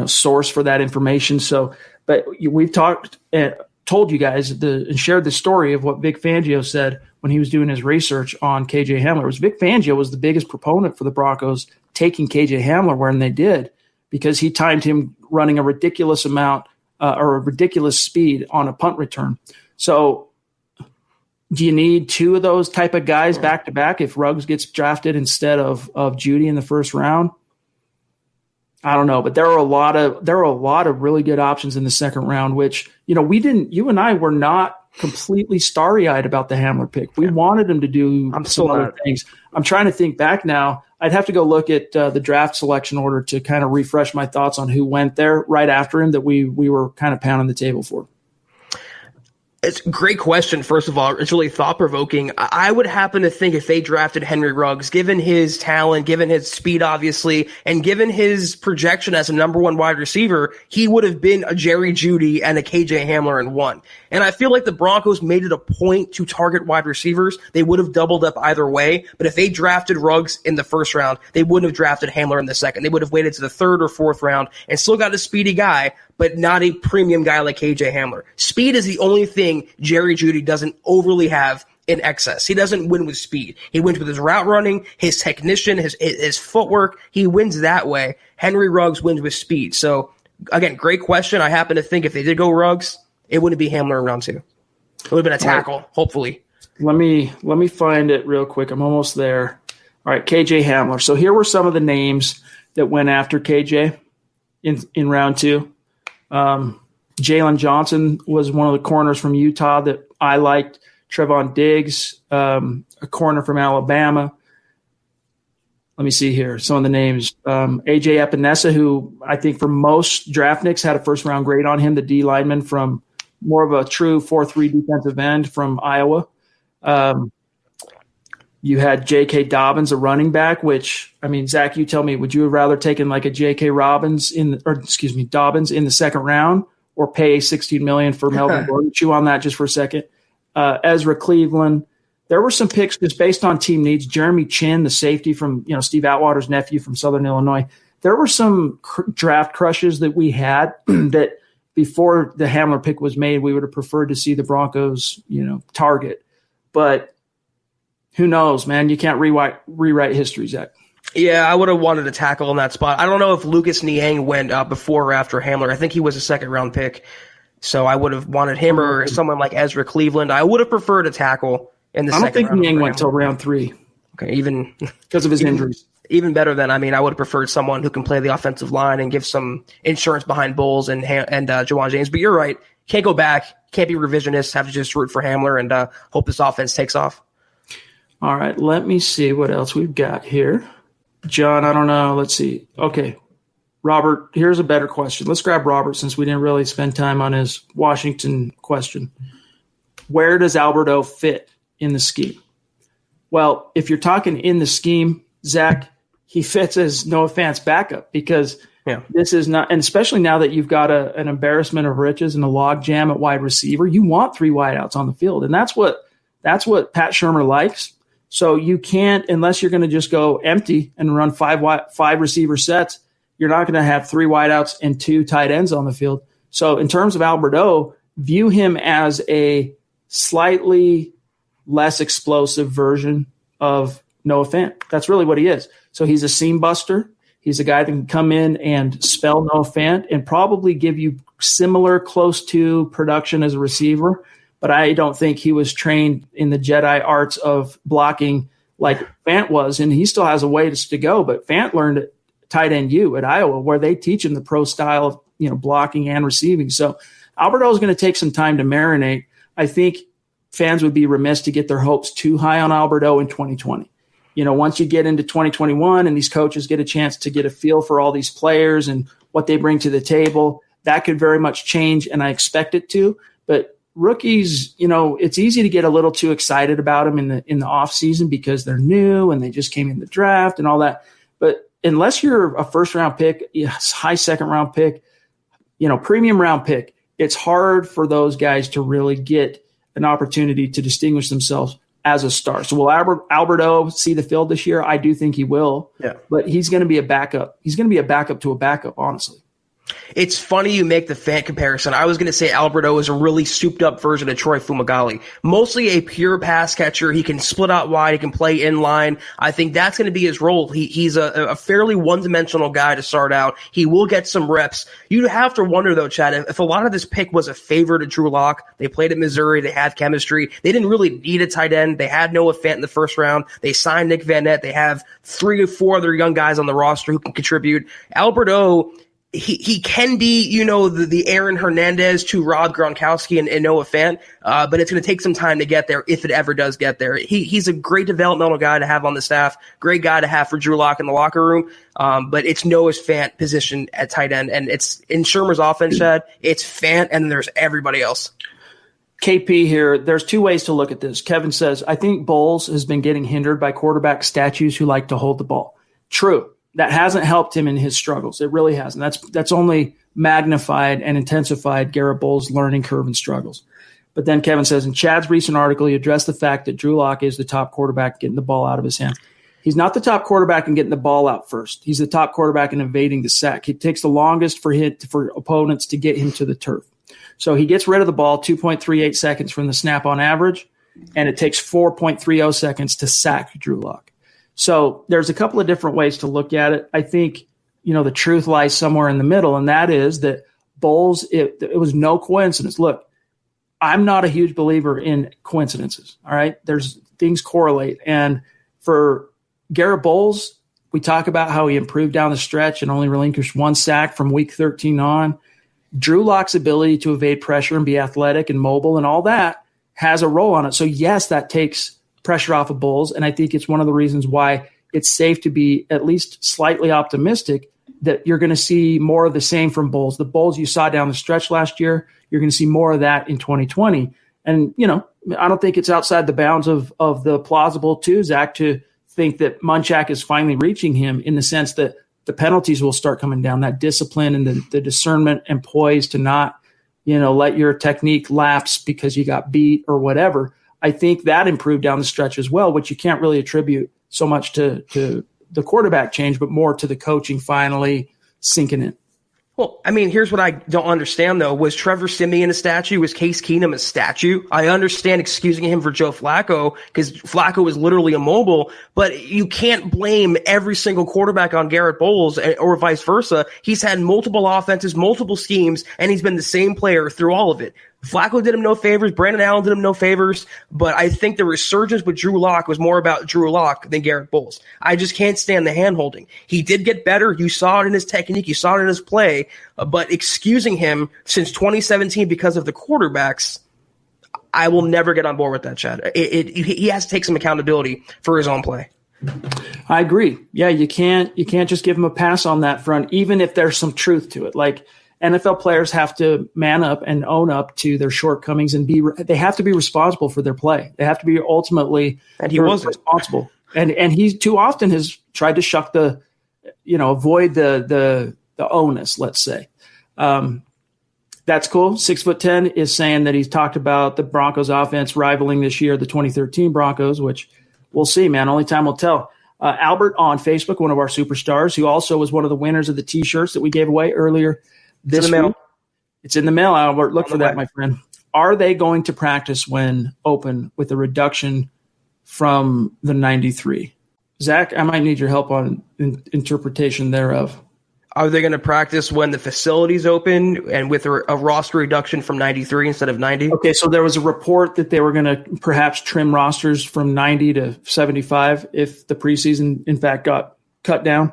source for that information. So, but we've told you guys and shared the story of what Vic Fangio said when he was doing his research on KJ Hamler. It was Vic Fangio was the biggest proponent for the Broncos taking KJ Hamler when they did, because he timed him running a ridiculous amount or a ridiculous speed on a punt return. So, do you need two of those type of guys back to back if Ruggs gets drafted instead of Judy in the first round? I don't know, but there are a lot of really good options in the second round, which, you and I were not completely starry-eyed about the Hamler pick. We wanted him to do some other things. I'm trying to think back now. I'd have to go look at the draft selection order to kind of refresh my thoughts on who went there right after him that we were kind of pounding the table for. It's a great question, first of all. It's really thought-provoking. I would happen to think if they drafted Henry Ruggs, given his talent, given his speed, obviously, and given his projection as a number one wide receiver, he would have been a Jerry Jeudy and a KJ Hamler in one. And I feel like the Broncos made it a point to target wide receivers. They would have doubled up either way. But if they drafted Ruggs in the first round, they wouldn't have drafted Hamler in the second. They would have waited to the third or fourth round and still got a speedy guy, but not a premium guy like KJ Hamler. Speed is the only thing Jerry Jeudy doesn't overly have in excess. He doesn't win with speed. He wins with his route running, his technician, his footwork. He wins that way. Henry Ruggs wins with speed. So, again, great question. I happen to think if they did go Ruggs, it wouldn't be Hamler in round two. It would have been a tackle, hopefully. Let me find it real quick. I'm almost there. All right, KJ Hamler. So here were some of the names that went after KJ in round two. Jalen Johnson was one of the corners from Utah that I liked. Trevon Diggs, a corner from Alabama. Let me see here. Some of the names. A.J. Epinesa, who I think for most draftniks had a first-round grade on him, the D lineman from more of a true 4-3 defensive end from Iowa. You had J.K. Dobbins, a running back, which, Zach, you tell me, would you have rather taken like a J.K. Dobbins in the second round or pay $16 million for Melvin Gordon? Chew on that just for a second. Ezra Cleveland. There were some picks just based on team needs. Jeremy Chin, the safety from Steve Atwater's nephew from Southern Illinois. There were some draft crushes that we had that before the Hamler pick was made, we would have preferred to see the Broncos, target. But who knows, man? You can't rewrite history, Zach. Yeah, I would have wanted a tackle in that spot. I don't know if Lucas Niang went before or after Hamler. I think he was a second-round pick. So I would have wanted him or someone like Ezra Cleveland. I would have preferred a tackle in the second round. I don't think Niang went till round 3. Okay, even because of his injuries. Even better than, I would have preferred someone who can play the offensive line and give some insurance behind Bulls and Jawan James. But you're right. Can't go back. Can't be revisionist. Have to just root for Hamler and hope this offense takes off. All right, let me see what else we've got here. John, I don't know. Let's see. Okay, Robert, here's a better question. Let's grab Robert since we didn't really spend time on his Washington question. Where does Alberto fit in the scheme? Well, if you're talking in the scheme, Zach, he fits as Noah Fant's backup because Yeah. This is not, and especially now that you've got an embarrassment of riches and a log jam at wide receiver, you want 3 wideouts on the field. And that's what Pat Shurmur likes. So you can't, unless you're going to just go empty and run 5 receiver sets, you're not going to have 3 wideouts and 2 tight ends on the field. So in terms of Alberto, view him as a slightly less explosive version of Noah Fant. That's really what he is. So he's a seam buster. He's a guy that can come in and spell Noah Fant and probably give you similar, close to production as a receiver. But I don't think he was trained in the Jedi arts of blocking like Fant was, and he still has a ways to go. But Fant learned at tight end U at Iowa, where they teach him the pro style of blocking and receiving. So Alberto is going to take some time to marinate. I think fans would be remiss to get their hopes too high on Alberto in 2020. Once you get into 2021 and these coaches get a chance to get a feel for all these players and what they bring to the table, that could very much change, and I expect it to. But rookies, it's easy to get a little too excited about them in the off season because they're new and they just came in the draft and all that. But unless you're a first round pick, high second round pick, premium round pick, it's hard for those guys to really get an opportunity to distinguish themselves as a star. So will Alberto see the field this year? I do think he will. Yeah. But he's going to be a backup. He's going to be a backup to a backup, honestly. It's funny you make the Fant comparison. I was going to say Alberto is a really souped-up version of Troy Fumagalli. Mostly a pure pass catcher. He can split out wide. He can play in line. I think that's going to be his role. He's a fairly one-dimensional guy to start out. He will get some reps. You have to wonder, though, Chad, if a lot of this pick was a favor to Drew Lock. They played at Missouri. They had chemistry. They didn't really need a tight end. They had Noah Fant in the first round. They signed Nick Van Nett. They have 3 or 4 other young guys on the roster who can contribute. Alberto, he can be, the Aaron Hernandez to Rob Gronkowski and Noah Fant, but it's going to take some time to get there if it ever does get there. He's a great developmental guy to have on the staff, great guy to have for Drew Lock in the locker room, but it's Noah's Fant position at tight end, and it's in Shurmur's offense, Chad, it's Fant, and there's everybody else. KP here, there's 2 ways to look at this. Kevin says, I think Bowles has been getting hindered by quarterback statues who like to hold the ball. True. That hasn't helped him in his struggles. It really hasn't. That's only magnified and intensified Garrett Bowles' learning curve and struggles. But then Kevin says, in Chad's recent article, he addressed the fact that Drew Lock is the top quarterback getting the ball out of his hands. He's not the top quarterback in getting the ball out first. He's the top quarterback in evading the sack. It takes the longest for opponents to get him to the turf. So he gets rid of the ball 2.38 seconds from the snap on average, and it takes 4.30 seconds to sack Drew Lock. So there's a couple of different ways to look at it. I think, the truth lies somewhere in the middle, and that is that Bowles, it was no coincidence. Look, I'm not a huge believer in coincidences, all right? Things correlate. And for Garrett Bowles, we talk about how he improved down the stretch and only relinquished 1 sack from week 13 on. Drew Lock's ability to evade pressure and be athletic and mobile and all that has a role on it. So, yes, that takes pressure off of Bowles, and I think it's one of the reasons why it's safe to be at least slightly optimistic that you're going to see more of the same from Bowles. The Bowles you saw down the stretch last year, you're going to see more of that in 2020. And, I don't think it's outside the bounds of the plausible too, Zach, to think that Munchak is finally reaching him in the sense that the penalties will start coming down, that discipline and the discernment and poise to not, let your technique lapse because you got beat or whatever. I think that improved down the stretch as well, which you can't really attribute so much to the quarterback change, but more to the coaching finally sinking in. Well, here's what I don't understand, though. Was Trevor Siemian a statue? Was Case Keenum a statue? I understand excusing him for Joe Flacco because Flacco was literally immobile, but you can't blame every single quarterback on Garrett Bowles or vice versa. He's had multiple offenses, multiple schemes, and he's been the same player through all of it. Flacco did him no favors. Brandon Allen did him no favors. But I think the resurgence with Drew Lock was more about Drew Lock than Garrett Bowles. I just can't stand the hand-holding. He did get better. You saw it in his technique. You saw it in his play. But excusing him since 2017 because of the quarterbacks, I will never get on board with that, Chad. He has to take some accountability for his own play. I agree. Yeah, you can't just give him a pass on that front, even if there's some truth to it. Like, NFL players have to man up and own up to their shortcoming and they have to be responsible for their play. They have to be ultimately responsible. And he too often has tried to shuck avoid the onus, let's say. That's cool. 6'10" is saying that he's talked about the Broncos offense rivaling this year the 2013 Broncos, which we'll see, man. Only time will tell. Albert on Facebook, one of our superstars, who also was one of the winners of the T-shirts that we gave away earlier this week. It's in the mail, Albert. Look for that, my friend. Are they going to practice when open with a reduction from the 93? Zach, I might need your help on interpretation thereof. Are they going to practice when the facility's open and with a roster reduction from 93 instead of 90? Okay, so there was a report that they were going to perhaps trim rosters from 90 to 75 if the preseason, in fact, got cut down.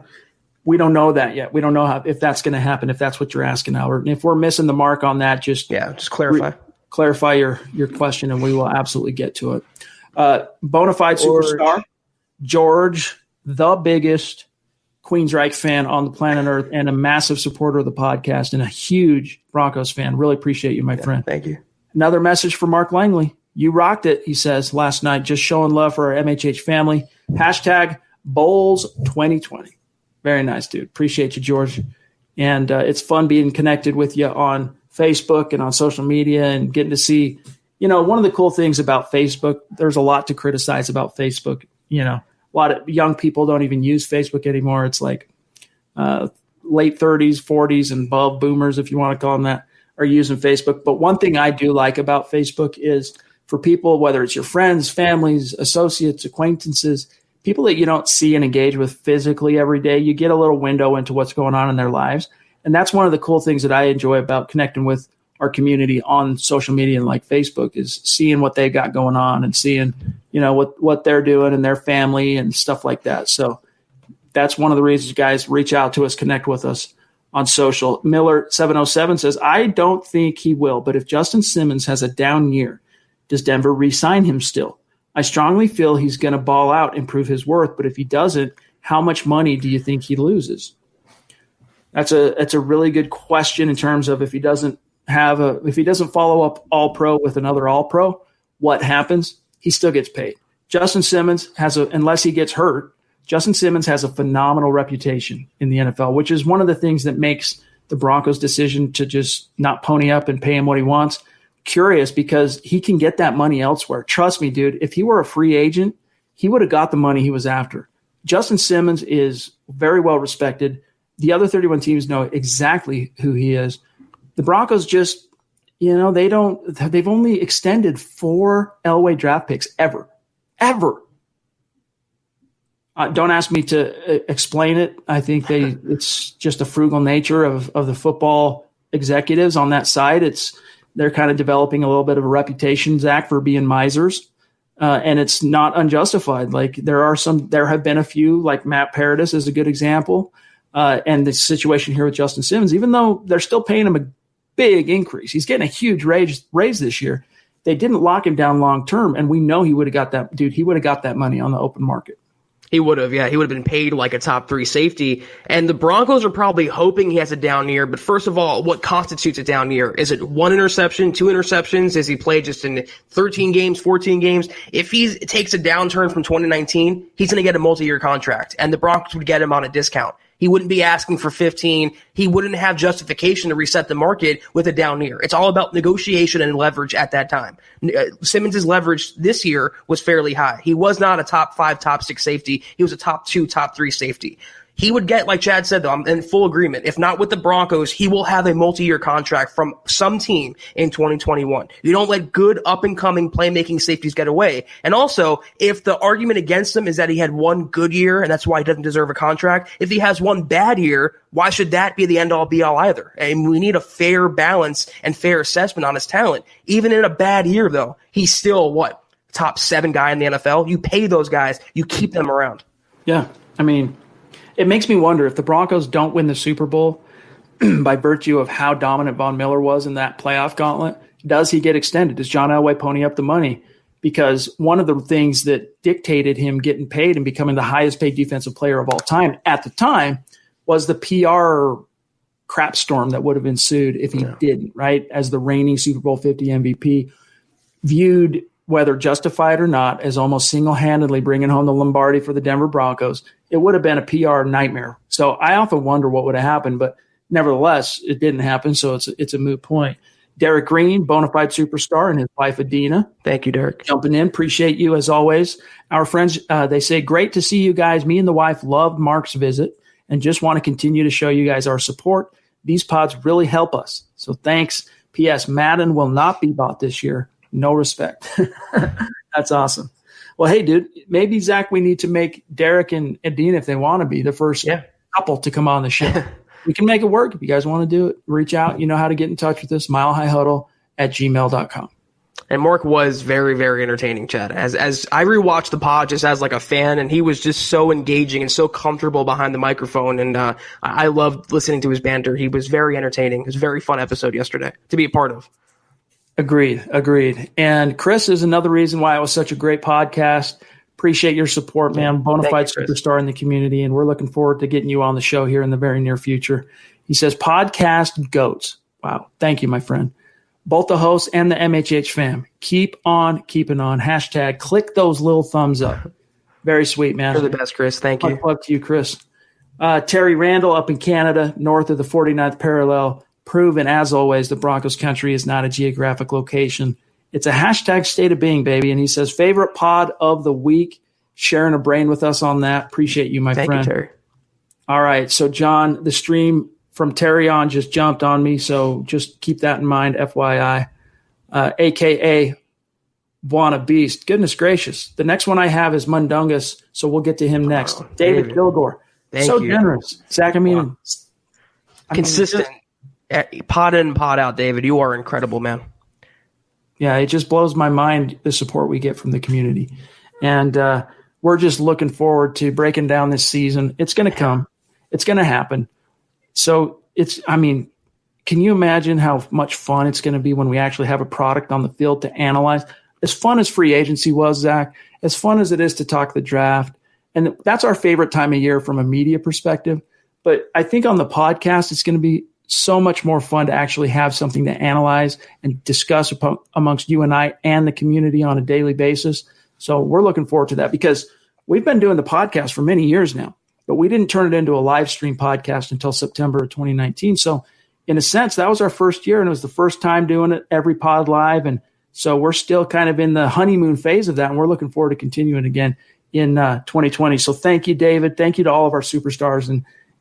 We don't know that yet. We don't know if that's going to happen, if that's what you're asking, Albert. And if we're missing the mark on that, just clarify. Clarify your question, and we will absolutely get to it. Bonafide superstar, George, the biggest Queensryche fan on the planet Earth and a massive supporter of the podcast and a huge Broncos fan. Really appreciate you, my friend. Thank you. Another message for Mark Langley. You rocked it, he says, last night. Just showing love for our MHH family. Hashtag Bowls 2020. Very nice, dude. Appreciate you, George. And it's fun being connected with you on Facebook and on social media and getting to see, one of the cool things about Facebook, there's a lot to criticize about Facebook. A lot of young people don't even use Facebook anymore. It's like late 30s, 40s, and above boomers, if you want to call them that, are using Facebook. But one thing I do like about Facebook is for people, whether it's your friends, families, associates, acquaintances, people that you don't see and engage with physically every day, you get a little window into what's going on in their lives. And that's one of the cool things that I enjoy about connecting with our community on social media and like Facebook is seeing what they got going on and seeing, what they're doing and their family and stuff like that. So that's one of the reasons guys reach out to us, connect with us on social. Miller 707 says, I don't think he will, but if Justin Simmons has a down year, does Denver re-sign him still? I strongly feel he's going to ball out and prove his worth, but if he doesn't, how much money do you think he loses? That's a really good question in terms of if he doesn't follow up All-Pro with another All-Pro, what happens? He still gets paid. Justin Simmons unless he gets hurt, Justin Simmons has a phenomenal reputation in the NFL, which is one of the things that makes the Broncos' decision to just not pony up and pay him what he wants curious, because he can get that money elsewhere. Trust me, dude, if he were a free agent, he would have got the money he was after. Justin Simmons is very well respected. The other 31 teams know exactly who he is. The Broncos just, they've only extended 4 Elway draft picks ever. Don't ask me to explain it. I think it's just a frugal nature of the football executives on that side. They're kind of developing a little bit of a reputation, Zach, for being misers. And it's not unjustified. Like there have been a few, like Matt Paradis is a good example. And the situation here with Justin Simmons, even though they're still paying him a big increase, he's getting a huge raise this year. They didn't lock him down long term, and we know he would have got that. Dude, he would have got that money on the open market. He would have, yeah. He would have been paid like a top 3 safety. And the Broncos are probably hoping he has a down year. But first of all, what constitutes a down year? Is it 1 interception, 2 interceptions? Is he played just in 13 games, 14 games? If he takes a downturn from 2019, he's going to get a multi-year contract. And the Broncos would get him on a discount. He wouldn't be asking for 15. He wouldn't have justification to reset the market with a down year. It's all about negotiation and leverage at that time. Simmons' leverage this year was fairly high. He was not a top 5, top 6 safety. He was a top 2, top 3 safety. He would get, like Chad said, though, I'm in full agreement. If not with the Broncos, he will have a multi-year contract from some team in 2021. You don't let good up-and-coming playmaking safeties get away. And also, if the argument against him is that he had 1 good year and that's why he doesn't deserve a contract, if he has 1 bad year, why should that be the end-all, be-all either? And we need a fair balance and fair assessment on his talent. Even in a bad year, though, he's still, top 7 guy in the NFL? You pay those guys. You keep them around. Yeah, I mean, it makes me wonder if the Broncos don't win the Super Bowl by virtue of how dominant Von Miller was in that playoff gauntlet, does he get extended? Does John Elway pony up the money? Because one of the things that dictated him getting paid and becoming the highest paid defensive player of all time at the time was the PR crap storm that would have ensued if he didn't, right? As the reigning Super Bowl 50 MVP, viewed, whether justified or not, as almost single-handedly bringing home the Lombardi for the Denver Broncos. It would have been a PR nightmare. So I often wonder what would have happened. But nevertheless, it didn't happen, so it's a moot point. Derek Green, bona fide superstar, and his wife Adina. Thank you, Derek. Jumping in. Appreciate you as always. Our friends, they say, great to see you guys. Me and the wife loved Mark's visit and just want to continue to show you guys our support. These pods really help us. So thanks. P.S. Madden will not be bought this year. No respect. That's awesome. Well, hey, dude, maybe, Zach, we need to make Derek and Adina, if they want to be, the first couple to come on the show. We can make it work. If you guys want to do it, reach out. You know how to get in touch with us, milehighhuddle@gmail.com. And Mark was very, very entertaining, Chad. As I rewatched the pod just as like a fan, and he was just so engaging and so comfortable behind the microphone. And I loved listening to his banter. He was very entertaining. It was a very fun episode yesterday to be a part of. Agreed. And Chris is another reason why it was such a great podcast. Appreciate your support, man. Bona fide superstar in the community, and we're looking forward to getting you on the show here in the very near future. He says, podcast goats. Wow. Thank you, my friend. Both the hosts and the MHH fam. Keep on keeping on. # click those little thumbs up. Very sweet, man. You're the best, Chris. Thank you. Much love to you, Chris. Terry Randall up in Canada, north of the 49th parallel. Proven, as always, the Broncos country is not a geographic location. It's a # state of being, baby. And he says, favorite pod of the week. Sharing a brain with us on that. Appreciate you, my friend. Thank you, Terry. All right. So, John, the stream from Terry on just jumped on me. So just keep that in mind, FYI. AKA Buana Beast. Goodness gracious. The next one I have is Mundungus. So we'll get to him next. David Kilgour. Thank you. Generous. Zach, consistent. Pod in, pod out, David. You are incredible, man. Yeah, it just blows my mind, the support we get from the community. And we're just looking forward to breaking down this season. It's going to come. It's going to happen. So can you imagine how much fun it's going to be when we actually have a product on the field to analyze? As fun as free agency was, Zach, as fun as it is to talk the draft, and that's our favorite time of year from a media perspective. But I think on the podcast, it's going to be so much more fun to actually have something to analyze and discuss amongst you and I and the community on a daily basis. So we're looking forward to that because we've been doing the podcast for many years now, but we didn't turn it into a live stream podcast until September of 2019. So in a sense, that was our first year, and it was the first time doing it every pod live. And so we're still kind of in the honeymoon phase of that, and we're looking forward to continuing again in 2020. So thank you, David. Thank you to all of our superstars.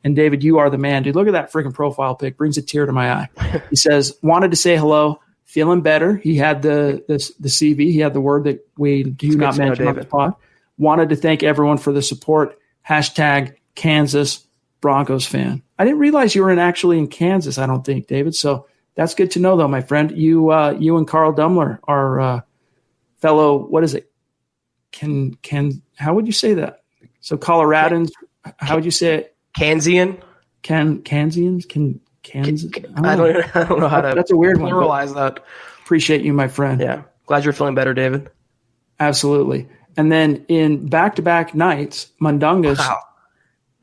And David, you are the man, dude. Look at that freaking profile pic. Brings a tear to my eye. He says, wanted to say hello, feeling better. He had the CV. He had the word that we do not mention on the pod. Wanted to thank everyone for the support. # Kansas Broncos fan. I didn't realize you were actually in Kansas, I don't think, David. So that's good to know, though, my friend. You and Carl Dumler are fellow, what is it? How would you say that? So Coloradans, how would you say it? Kansian? Kansians? I don't know how to That's a weird one. Pluralize that. Appreciate you, my friend. Yeah. Glad you're feeling better, David. Absolutely. And then in back-to-back nights, Mundungus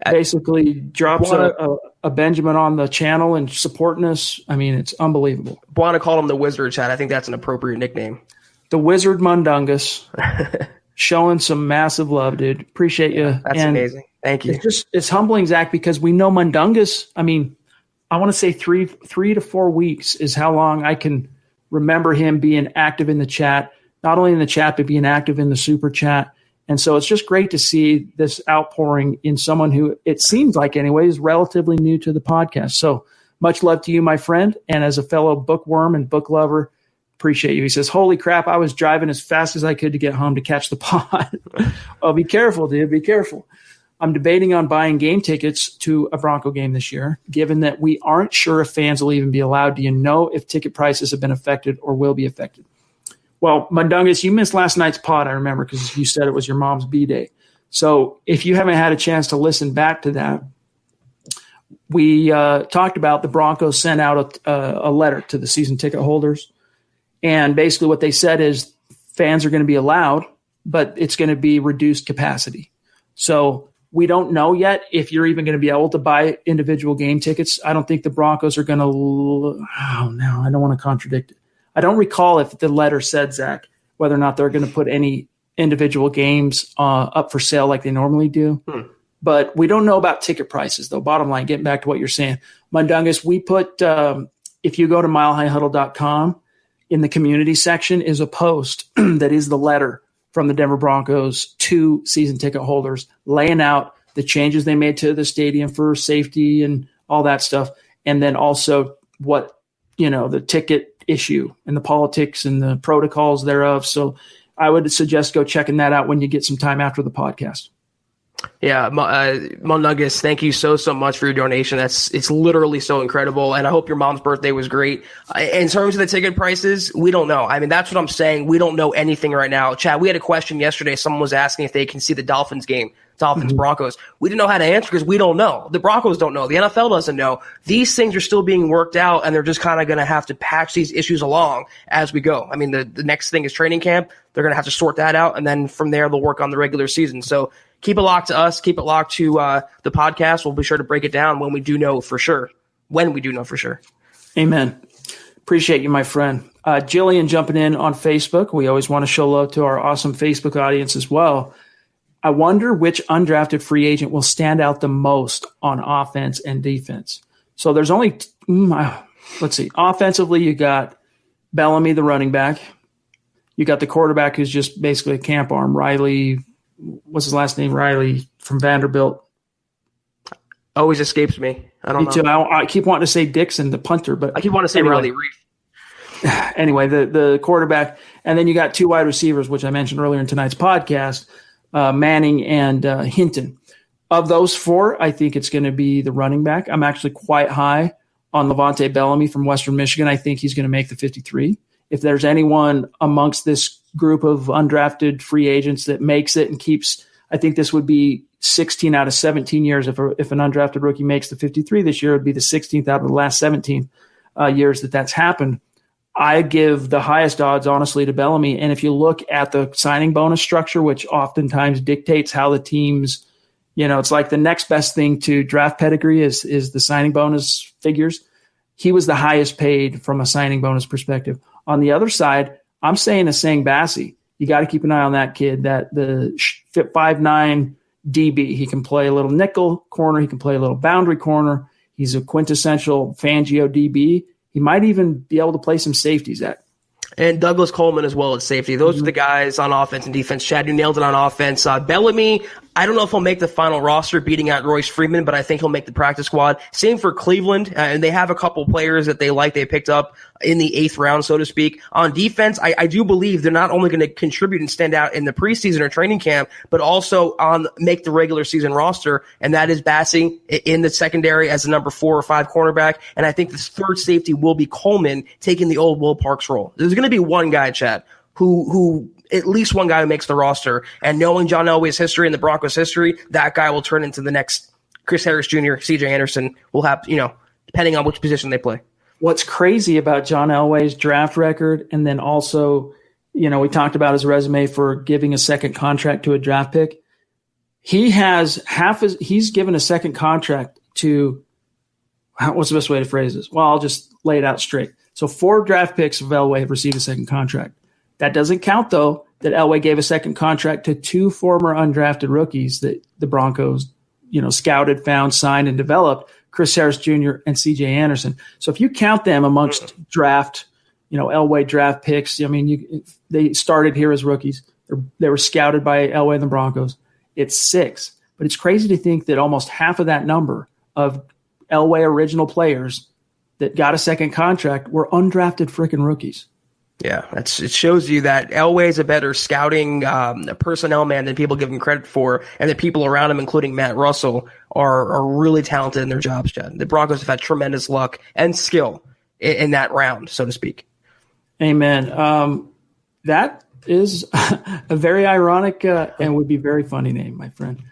basically drops a Benjamin on the channel and supporting us. I mean, it's unbelievable. Buana called him the Wizard, Chad. I think that's an appropriate nickname. The Wizard Mundungus. Showing some massive love, dude. Appreciate you. That's amazing. Thank you. It's humbling, Zach, because we know Mundungus. I mean, I want to say 3 to 4 weeks is how long I can remember him being active in the chat, not only in the chat, but being active in the super chat. And so it's just great to see this outpouring in someone who, it seems like anyway, is relatively new to the podcast. So much love to you, my friend. And as a fellow bookworm and book lover, appreciate you. He says, holy crap, I was driving as fast as I could to get home to catch the pod. Well, be careful, dude. Be careful. I'm debating on buying game tickets to a Bronco game this year, given that we aren't sure if fans will even be allowed. Do you know if ticket prices have been affected or will be affected? Well, Mundungus, you missed last night's pod, I remember, because you said it was your mom's B-Day. So if you haven't had a chance to listen back to that, we talked about the Broncos sent out a letter to the season ticket holders. And basically what they said is fans are going to be allowed, but it's going to be reduced capacity. So we don't know yet if you're even going to be able to buy individual game tickets. I don't think the Broncos are going to – I don't want to contradict it. I don't recall if the letter said, Zach, whether or not they're going to put any individual games up for sale like they normally do. But we don't know about ticket prices, though. Bottom line, getting back to what you're saying. Mundungus, we put, if you go to milehighhuddle.com, in the community section is a post that is the letter from the Denver Broncos to season ticket holders, laying out the changes they made to the stadium for safety and all that stuff. And then also what, the ticket issue and the politics and the protocols thereof. So I would suggest go checking that out when you get some time after the podcast. Yeah, Mundungus, thank you so much for your donation. It's literally so incredible, and I hope your mom's birthday was great. In terms of the ticket prices, we don't know. I mean, that's what I'm saying. We don't know anything right now. Chad, we had a question yesterday. Someone was asking if they can see the Dolphins game, Broncos. We didn't know how to answer because we don't know. The Broncos don't know. The NFL doesn't know. These things are still being worked out, and they're just kind of going to have to patch these issues along as we go. I mean, the next thing is training camp. They're going to have to sort that out, and then from there, they'll work on the regular season. So keep it locked to us. Keep it locked to the podcast. We'll be sure to break it down when we do know for sure. Amen. Appreciate you, my friend. Jillian jumping in on Facebook. We always want to show love to our awesome Facebook audience as well. I wonder which undrafted free agent will stand out the most on offense and defense. So there's only, let's see. Offensively, you got Bellamy, the running back. You got the quarterback who's just basically a camp arm, Riley. What's his last name? Riley from Vanderbilt. Always escapes me. I don't know. Too. I keep wanting to say Dixon, the punter, but I keep wanting to say Riley Reef. Anyway, the quarterback, and then you got two wide receivers, which I mentioned earlier in tonight's podcast, Manning and Hinton. Of those four, I think it's going to be the running back. I'm actually quite high on Levante Bellamy from Western Michigan. I think he's going to make the 53. If there's anyone amongst this group of undrafted free agents that makes it and keeps, I think this would be 16 out of 17 years. If an undrafted rookie makes the 53 this year, it would be the 16th out of the last 17 years that's happened. I give the highest odds, honestly, to Bellamy. And if you look at the signing bonus structure, which oftentimes dictates how the teams, it's like the next best thing to draft pedigree is the signing bonus figures. He was the highest paid from a signing bonus perspective. On the other side, I'm saying Asang Bassi. You got to keep an eye on that kid, that the 5'9" DB. He can play a little nickel corner. He can play a little boundary corner. He's a quintessential Fangio DB. He might even be able to play some safeties at. And Douglas Coleman as well at safety. Those are the guys on offense and defense. Chad, you nailed it on offense. Bellamy, I don't know if he'll make the final roster beating out Royce Freeman, but I think he'll make the practice squad. Same for Cleveland. And they have a couple players that they picked up in the 8th round, so to speak. On defense, I do believe they're not only going to contribute and stand out in the preseason or training camp, but also make the regular season roster. And that is Bassi in the secondary as a number 4 or 5 cornerback. And I think the third safety will be Coleman taking the old Will Parks role. There's going to be one guy, Chad, who at least one guy who makes the roster. And knowing John Elway's history and the Broncos' history, that guy will turn into the next Chris Harris Jr., C.J. Anderson. Will have, depending on which position they play. What's crazy about John Elway's draft record, and then also, we talked about his resume for giving a second contract to a draft pick. He's given a second contract to, what's the best way to phrase this? Well, I'll just lay it out straight. So 4 draft picks of Elway have received a second contract. That doesn't count, though, that Elway gave a second contract to 2 former undrafted rookies that the Broncos, scouted, found, signed, and developed, Chris Harris Jr. and C.J. Anderson. So if you count them amongst draft, Elway draft picks, they started here as rookies. They were scouted by Elway and the Broncos. It's 6. But it's crazy to think that almost half of that number of Elway original players that got a second contract were undrafted freaking rookies. Yeah, it shows you that Elway is a better scouting personnel man than people give him credit for, and the people around him, including Matt Russell, are really talented in their jobs, Chad. The Broncos have had tremendous luck and skill in that round, so to speak. Amen. That is a very ironic and would be very funny name, my friend.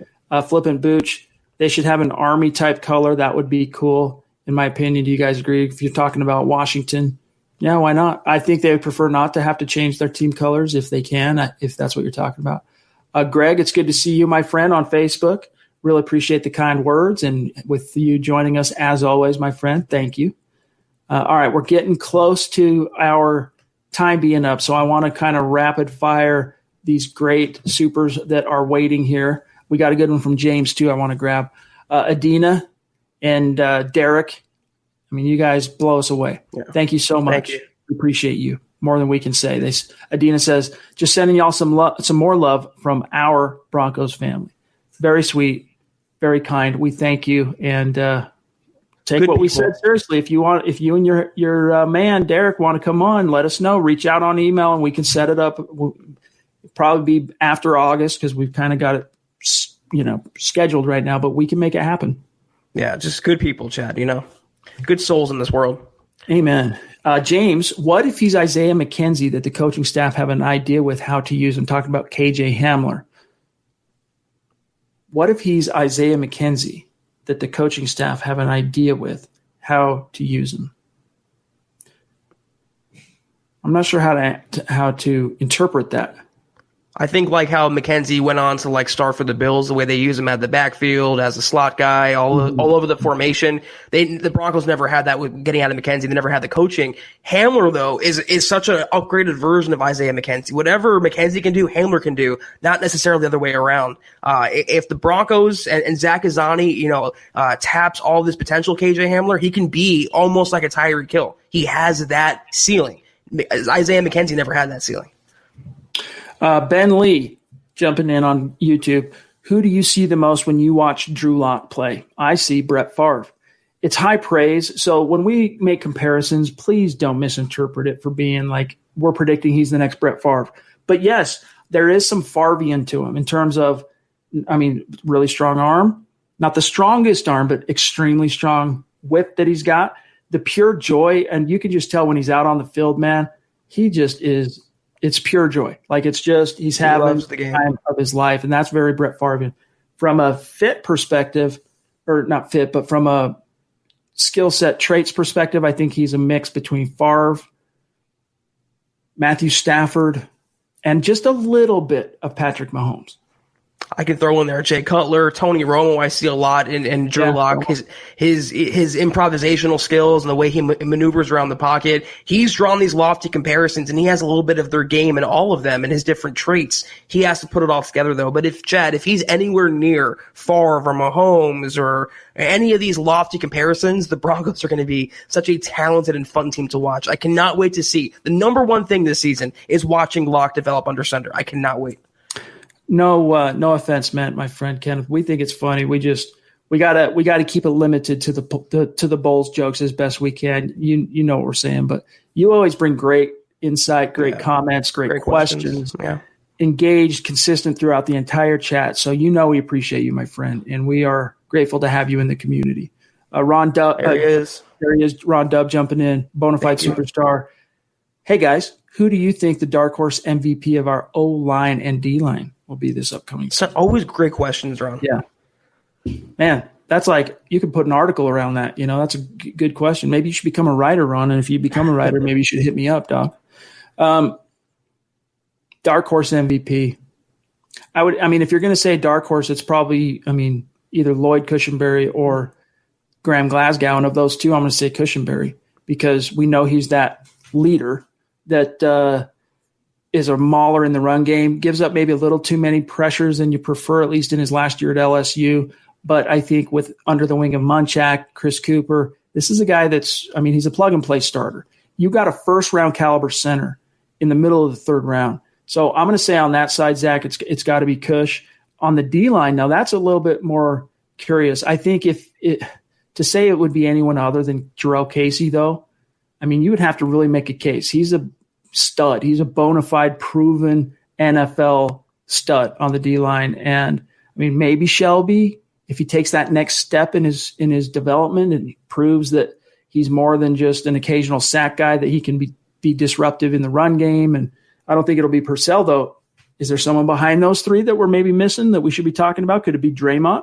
Flippin' Booch, they should have an Army-type color. That would be cool, in my opinion. Do you guys agree? If you're talking about Washington, yeah, why not? I think they would prefer not to have to change their team colors if they can, if that's what you're talking about. Greg, it's good to see you, my friend, on Facebook. Really appreciate the kind words, and with you joining us, as always, my friend, thank you. All right, we're getting close to our time being up, so I want to kind of rapid fire these great supers that are waiting here. We got a good one from James, too, I want to grab. Adina and Derek. I mean, you guys blow us away. Yeah. Thank you so much. Thank you. We appreciate you more than we can say. Adina says, just sending y'all some more love from our Broncos family. Very sweet, very kind. We thank you, and take good what people. We said seriously. If you and your man Derek want to come on, let us know. Reach out on email, and we can set it up. We'll probably be after August because we've kind of got it, scheduled right now. But we can make it happen. Yeah, just good people, Chad. Good souls in this world. Amen. James, what if he's Isaiah McKenzie that the coaching staff have an idea with how to use? I'm talking about KJ Hamler. What if he's Isaiah McKenzie that the coaching staff have an idea with how to use him? I'm not sure how to interpret that. I think like how McKenzie went on to start for the Bills, the way they use him at the backfield as a slot guy, all over the formation. The Broncos never had that with getting out of McKenzie. They never had the coaching. Hamler though is such an upgraded version of Isaiah McKenzie. Whatever McKenzie can do, Hamler can do. Not necessarily the other way around. If the Broncos and Zach Izzani, taps all this potential KJ Hamler, he can be almost like a Tyreek Hill. He has that ceiling. Isaiah McKenzie never had that ceiling. Ben Lee jumping in on YouTube. Who do you see the most when you watch Drew Lock play? I see Brett Favre. It's high praise. So when we make comparisons, please don't misinterpret it for being like we're predicting he's the next Brett Favre. But yes, there is some Favrean to him in terms of, really strong arm. Not the strongest arm, but extremely strong whip that he's got. The pure joy. And you can just tell when he's out on the field, man, he just is. It's pure joy. He's having the time of his life. And that's very Brett Favre. From a fit perspective, or not fit, but from a skill set traits perspective, I think he's a mix between Favre, Matthew Stafford, and just a little bit of Patrick Mahomes. I can throw in there Jay Cutler, Tony Romo. I see a lot in Drew Lock. His improvisational skills and the way he maneuvers around the pocket. He's drawn these lofty comparisons, and he has a little bit of their game in all of them and his different traits. He has to put it all together, though. But if he's anywhere near Favre or Mahomes or any of these lofty comparisons, the Broncos are going to be such a talented and fun team to watch. I cannot wait to see. The number one thing this season is watching Lock develop under center. I cannot wait. No offense meant, my friend Kenneth. We think it's funny. We gotta keep it limited to the Bulls jokes as best we can. You know what we're saying, but you always bring great insight, great comments, great questions. Yeah. Engaged, consistent throughout the entire chat. So we appreciate you, my friend, and we are grateful to have you in the community. Ron Dub, there he is. There he is. Ron Dub jumping in, bona fide superstar. Hey guys, who do you think the dark horse MVP of our O line and D line will be this upcoming season? So always great questions, Ron. Yeah, man, that's you could put an article around that. That's a good question. Maybe you should become a writer, Ron. And if you become a writer, maybe you should hit me up, dog. Dark horse MVP. If you're going to say dark horse, it's probably, either Lloyd Cushenberry or Graham Glasgow. And of those two, I'm going to say Cushenberry because we know he's that leader that is a mauler in the run game, gives up maybe a little too many pressures than you prefer, at least in his last year at LSU. But I think with under the wing of Munchak, Chris Cooper, this is a guy he's a plug-and-play starter. You got a first-round caliber center in the middle of the third round. So I'm going to say on that side, Zach, it's got to be Cush. On the D-line, now that's a little bit more curious. I think to say it would be anyone other than Jarrell Casey, though, you would have to really make a case. He's a stud. He's a bona fide, proven NFL stud on the D-line. And, maybe Shelby, if he takes that next step in his development and proves that he's more than just an occasional sack guy, that he can be disruptive in the run game. And I don't think it'll be Purcell, though. Is there someone behind those three that we're maybe missing that we should be talking about? Could it be Draymond?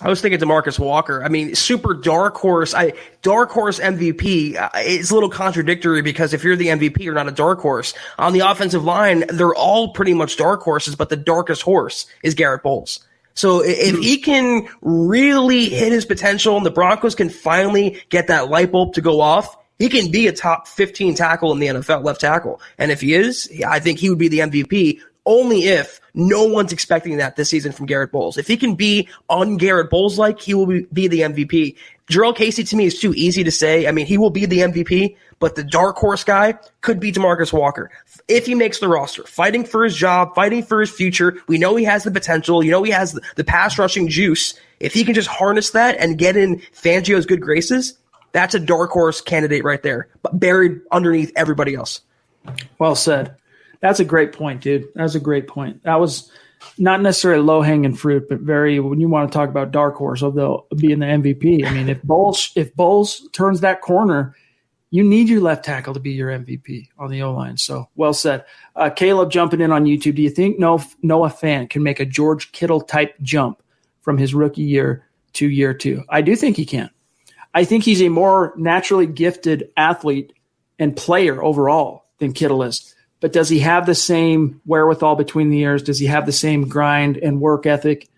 I was thinking DeMarcus Walker. Super dark horse. Dark horse MVP. It's a little contradictory because if you're the MVP, you're not a dark horse. On the offensive line, they're all pretty much dark horses, but the darkest horse is Garrett Bowles. So if he can really hit his potential and the Broncos can finally get that light bulb to go off, he can be a top 15 tackle in the NFL, left tackle. And if he is, I think he would be the MVP. only if no one's expecting that this season from Garrett Bowles. If he can be un-Garrett Bowles-like, he will be the MVP. Jarrell Casey, to me, is too easy to say. I mean, he will be the MVP, but the dark horse guy could be DeMarcus Walker. If he makes the roster, fighting for his job, fighting for his future, we know he has the potential. You know he has the pass-rushing juice. If he can just harness that and get in Fangio's good graces, that's a dark horse candidate right there, but buried underneath everybody else. Well said. That's a great point, dude. That was a great point. That was not necessarily low-hanging fruit, but when you want to talk about dark horse, they'll be in the MVP. I mean, if Bowles turns that corner, you need your left tackle to be your MVP on the O-line. So well said. Caleb jumping in on YouTube. Do you think Noah Fant can make a George Kittle type jump from his rookie year to year 2? I do think he can. I think he's a more naturally gifted athlete and player overall than Kittle is. But does he have the same wherewithal between the ears? Does he have the same grind and work ethic?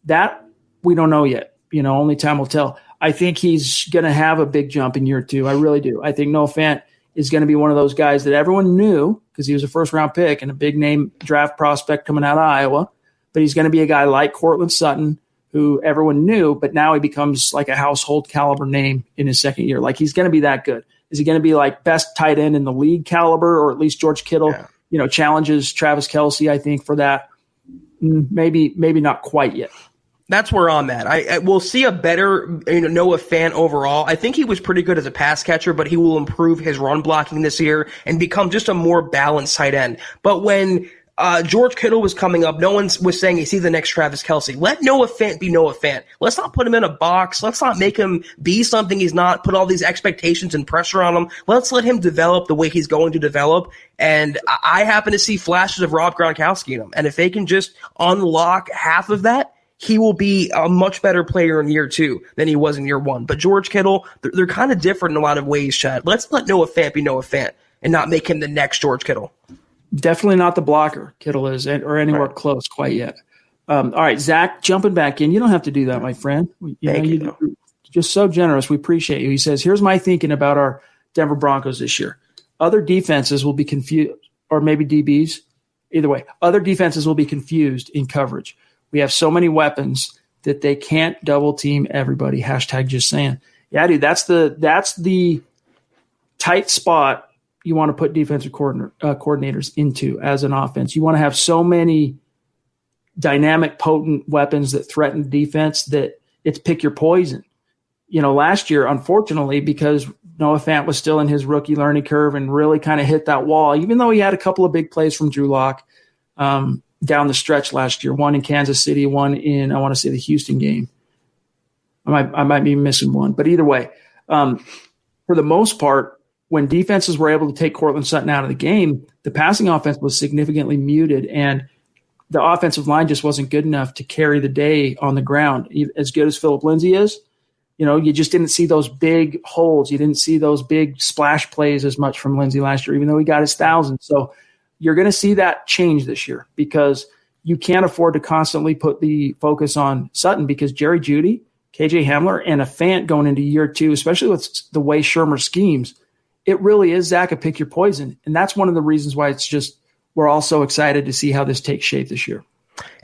That we don't know yet. Only time will tell. I think he's going to have a big jump in year 2. I really do. I think Noah Fant is going to be one of those guys that everyone knew because he was a first-round pick and a big-name draft prospect coming out of Iowa. But he's going to be a guy like Courtland Sutton, who everyone knew, but now he becomes like a household caliber name in his second year. Like he's going to be that good. Is he going to be like best tight end in the league caliber, or at least George Kittle, challenges Travis Kelce, I think, for that? Maybe not quite yet. That's where I'm at. I will see a better Noah Fant overall. I think he was pretty good as a pass catcher, but he will improve his run blocking this year and become just a more balanced tight end. But when George Kittle was coming up, no one was saying, is he the next Travis Kelce? Let Noah Fant be Noah Fant. Let's not put him in a box. Let's not make him be something he's not, put all these expectations and pressure on him. Let's let him develop the way he's going to develop. And I happen to see flashes of Rob Gronkowski in him. And if they can just unlock half of that, he will be a much better player in year 2 than he was in year 1. But George Kittle, they're kind of different in a lot of ways, Chad. Let's let Noah Fant be Noah Fant and not make him the next George Kittle. Definitely not the blocker Kittle is, or anywhere close quite yet. All right, Zach, jumping back in. You don't have to do that, my friend. Thank you. You're just so generous. We appreciate you. He says, here's my thinking about our Denver Broncos this year. Other defenses will be confused, or maybe DBs. Either way, other defenses will be confused in coverage. We have so many weapons that they can't double team everybody. Hashtag just saying. Yeah, dude, that's the tight spot you want to put defensive coordinators into as an offense. You want to have so many dynamic, potent weapons that threaten defense that it's pick your poison. Last year, unfortunately, because Noah Fant was still in his rookie learning curve and really kind of hit that wall, even though he had a couple of big plays from Drew Lock down the stretch last year, one in Kansas City, one in, I want to say, the Houston game. I might be missing one. But either way, for the most part, when defenses were able to take Courtland Sutton out of the game, the passing offense was significantly muted, and the offensive line just wasn't good enough to carry the day on the ground. As good as Phillip Lindsay is, you just didn't see those big holes. You didn't see those big splash plays as much from Lindsay last year, even though he got his 1,000. So you're going to see that change this year because you can't afford to constantly put the focus on Sutton because Jerry Jeudy, KJ Hamler, and a Fant going into year 2, especially with the way Shurmur schemes, it really is, Zach, a pick your poison. And that's one of the reasons why we're all so excited to see how this takes shape this year.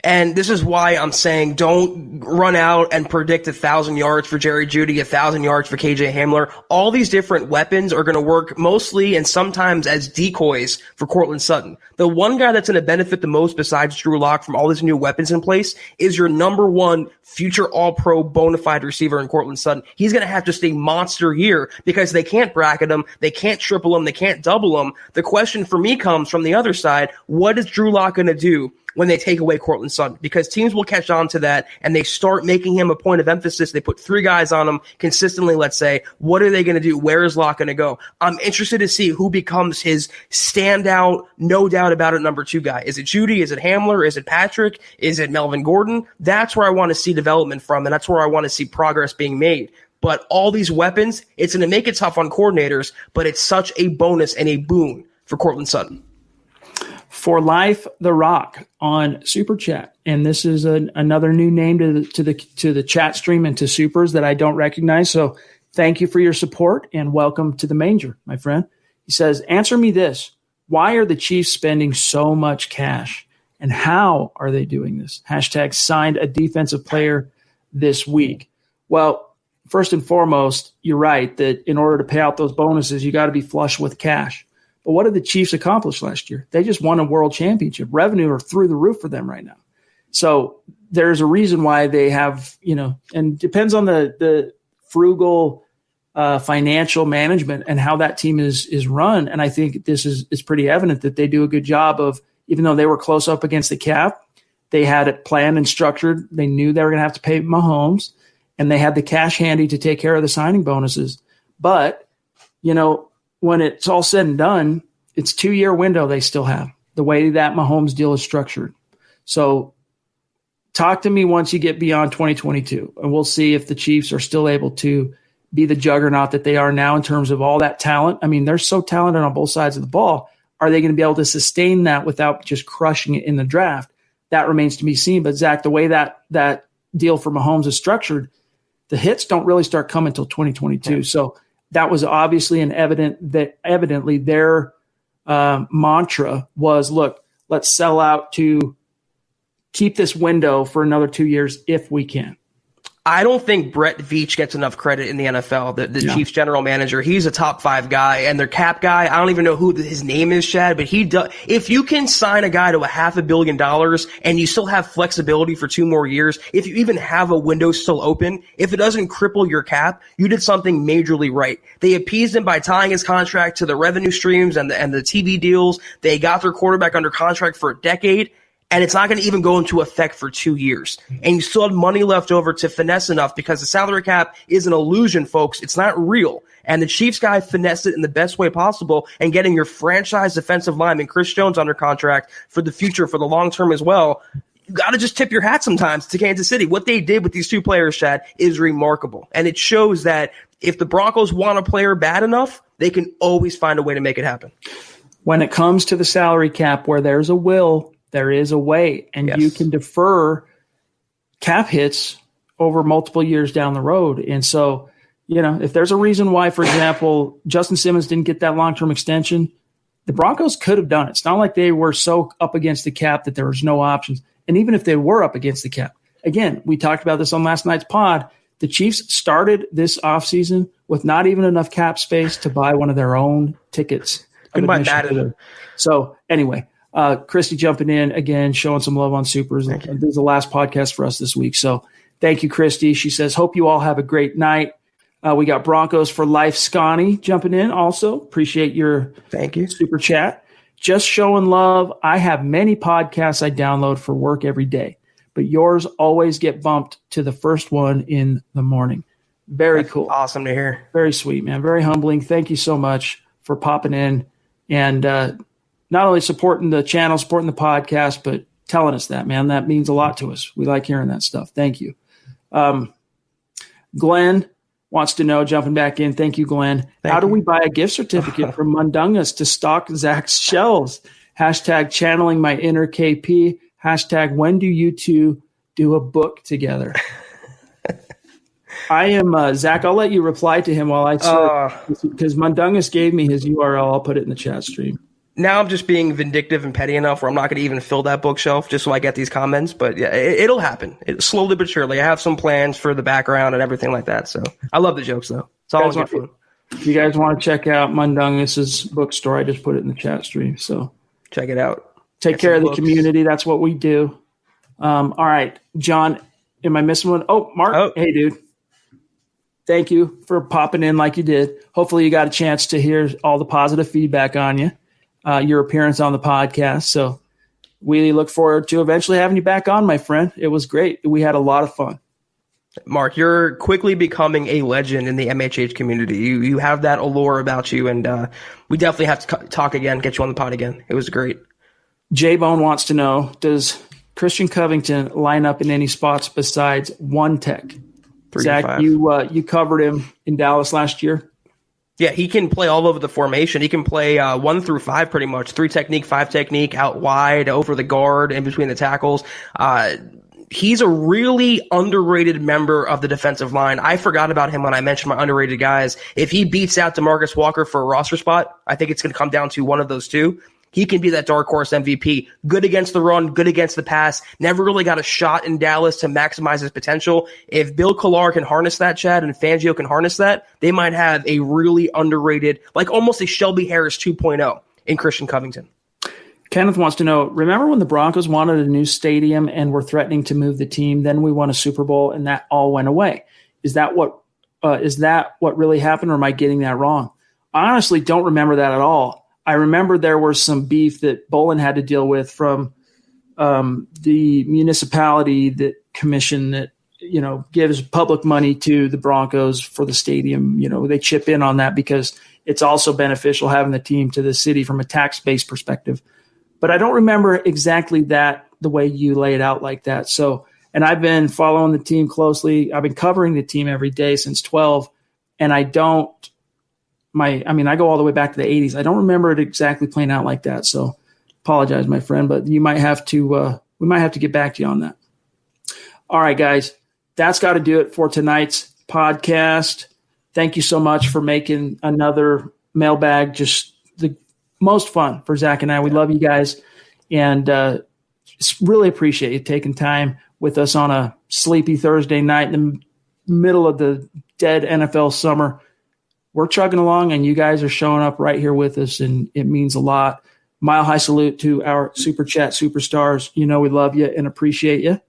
And this is why I'm saying don't run out and predict 1,000 yards for Jerry Jeudy, 1,000 yards for KJ Hamler. All these different weapons are going to work mostly and sometimes as decoys for Courtland Sutton. The one guy that's going to benefit the most besides Drew Lock from all these new weapons in place is your number 1 future all-pro bona fide receiver in Courtland Sutton. He's going to have just a monster year because they can't bracket him, they can't triple him, they can't double him. The question for me comes from the other side, what is Drew Lock going to do when they take away Courtland Sutton? Because teams will catch on to that and they start making him a point of emphasis. They put 3 guys on him consistently, let's say. What are they going to do? Where is Lock going to go? I'm interested to see who becomes his standout, no doubt about it, number 2 guy. Is it Jeudy? Is it Hamler? Is it Patrick? Is it Melvin Gordon? That's where I want to see development from, and that's where I want to see progress being made. But all these weapons, it's going to make it tough on coordinators, but it's such a bonus and a boon for Courtland Sutton. For Life the Rock on Super Chat, and this is another new name to the chat stream and to Supers that I don't recognize. So thank you for your support and welcome to the manger, my friend. He says, "Answer me this: why are the Chiefs spending so much cash? And how are they doing this? Hashtag signed a defensive player this week. Well, first and foremost, you're right that in order to pay out those bonuses, you got to be flush with cash. But what did the Chiefs accomplish last year? They just won a world championship. Revenue are through the roof for them right now. So there's a reason why they have, and depends on the frugal financial management and how that team is run. And I think this is pretty evident that they do a good job of, even though they were close up against the cap, they had it planned and structured. They knew they were going to have to pay Mahomes, and they had the cash handy to take care of the signing bonuses. But, when it's all said and done, it's 2-year window they still have, the way that Mahomes deal is structured. So talk to me once you get beyond 2022, and we'll see if the Chiefs are still able to be the juggernaut that they are now in terms of all that talent. I mean, they're so talented on both sides of the ball. Are they going to be able to sustain that without just crushing it in the draft? That remains to be seen. But, Zach, the way that deal for Mahomes is structured, the hits don't really start coming until 2022. Yeah. So that was obviously evidently their mantra was, look, let's sell out to keep this window for another 2 years if we can. I don't think Brett Veach gets enough credit in the NFL, the Chiefs general manager. He's a top 5 guy, and their cap guy, I don't even know who his name is, Chad, but he does. If you can sign a guy to $500 million and you still have flexibility for 2 more years, if you even have a window still open, if it doesn't cripple your cap, you did something majorly right. They appeased him by tying his contract to the revenue streams and the TV deals. They got their quarterback under contract for a decade. And it's not going to even go into effect for 2 years. And you still have money left over to finesse enough, because the salary cap is an illusion, folks. It's not real. And the Chiefs guy finessed it in the best way possible, and getting your franchise defensive lineman, Chris Jones, under contract for the future, for the long term as well. You got to just tip your hat sometimes to Kansas City. What they did with these 2 players, Chad, is remarkable. And it shows that if the Broncos want a player bad enough, they can always find a way to make it happen. When it comes to the salary cap, where there's a will, there is a way, and you can defer cap hits over multiple years down the road. And so, if there's a reason why, for example, Justin Simmons didn't get that long-term extension, the Broncos could have done it. It's not like they were so up against the cap that there was no options. And even if they were up against the cap, again, we talked about this on last night's pod, the Chiefs started this offseason with not even enough cap space to buy one of their own tickets. So anyway, Christy jumping in again, showing some love on Supers. This is the last podcast for us this week. So thank you, Christy. She says, hope you all have a great night. We got Broncos for Life Scotty jumping in also. Appreciate your super chat. Just showing love. I have many podcasts I download for work every day, but yours always get bumped to the first one in the morning. That's cool. Awesome to hear. Very sweet, man. Very humbling. Thank you so much for popping in and not only supporting the channel, supporting the podcast, but telling us that, man. That means a lot to us. We like hearing that stuff. Thank you. Glenn wants to know, jumping back in. Thank you, Glenn. How do we buy a gift certificate from Mundungus to stock Zach's shelves? Hashtag channeling my inner KP. Hashtag when do you two do a book together? I am, Zach, I'll let you reply to him while I search, because Mundungus gave me his URL. I'll put it in the chat stream. Now I'm just being vindictive and petty enough where I'm not going to even fill that bookshelf just so I get these comments. But yeah, it'll happen. Slowly but surely. I have some plans for the background and everything like that. So I love the jokes, though. It's always good fun. If you guys want to check out Mundungus's bookstore, I just put it in the chat stream. So check it out. Take care of the community. That's what we do. All right, John, am I missing one? Oh, Mark. Hey, dude. Thank you for popping in like you did. Hopefully you got a chance to hear all the positive feedback on you, your appearance on the podcast. So we look forward to eventually having you back on, my friend. It was great. We had a lot of fun. Mark, you're quickly becoming a legend in the MHH community. You have that allure about you, and we definitely have to talk again, get you on the pod again. It was great. J-Bone wants to know, does Christian Covington line up in any spots besides one tech? Zach, you covered him in Dallas last year. Yeah, he can play all over the formation. He can play 1 through 5 pretty much. 3 technique, 5 technique, out wide, over the guard, in between the tackles. He's a really underrated member of the defensive line. I forgot about him when I mentioned my underrated guys. If he beats out DeMarcus Walker for a roster spot, I think it's going to come down to one of those two. He can be that dark horse MVP. Good against the run, good against the pass. Never really got a shot in Dallas to maximize his potential. If Bill Kilgour can harness that, Chad, and Fangio can harness that, they might have a really underrated, like almost a Shelby Harris 2.0 in Christian Covington. Kenneth wants to know, remember when the Broncos wanted a new stadium and were threatening to move the team? Then we won a Super Bowl and that all went away. Is that what really happened, or am I getting that wrong? I honestly don't remember that at all. I remember there was some beef that Bolin had to deal with from the municipality, that commission that, gives public money to the Broncos for the stadium. They chip in on that because it's also beneficial having the team to the city from a tax-based perspective. But I don't remember exactly that the way you lay it out like that. So, and I've been following the team closely. I've been covering the team every day since 12, and I go all the way back to the 80s. I don't remember it exactly playing out like that. So apologize, my friend, but we might have to get back to you on that. All right, guys, that's got to do it for tonight's podcast. Thank you so much for making another mailbag just the most fun for Zach and I. We love you guys, and really appreciate you taking time with us on a sleepy Thursday night in the middle of the dead NFL summer. We're chugging along, and you guys are showing up right here with us, and it means a lot. Mile high salute to our Super Chat superstars. We love you and appreciate you.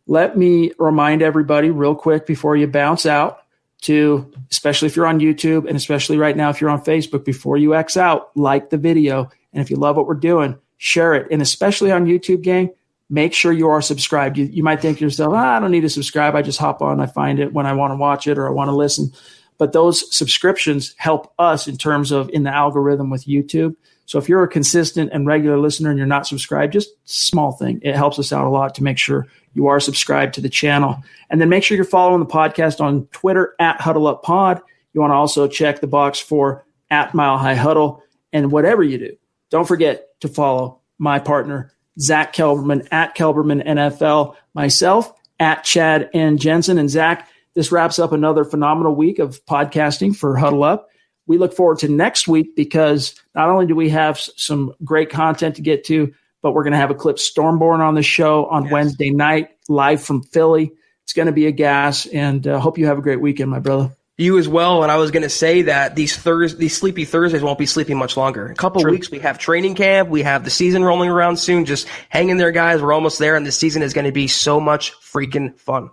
Let me remind everybody real quick before you bounce out to, especially if you're on YouTube and especially right now if you're on Facebook, before you X out, like the video. And if you love what we're doing, share it. And especially on YouTube, gang, make sure you are subscribed. You might think to yourself, I don't need to subscribe. I just hop on. I find it when I want to watch it or I want to listen. But those subscriptions help us in terms of in the algorithm with YouTube. So if you're a consistent and regular listener and you're not subscribed, just small thing. It helps us out a lot to make sure you are subscribed to the channel. And then make sure you're following the podcast on Twitter @HuddleUpPod. You want to also check the box for @MileHighHuddle. And whatever you do, don't forget to follow my partner, Zack Kelberman @KelbermanNFL, myself @Chad and Jensen. And Zach, this wraps up another phenomenal week of podcasting for Huddle Up. We look forward to next week because not only do we have some great content to get to, but we're going to have Eclipse Stormborn on the show on Wednesday night, live from Philly. It's going to be a gas, and hope you have a great weekend, my brother. You as well. And I was going to say that these sleepy Thursdays won't be sleeping much longer. A couple of weeks, we have training camp. We have the season rolling around soon. Just hang in there, guys. We're almost there, and the season is going to be so much freaking fun.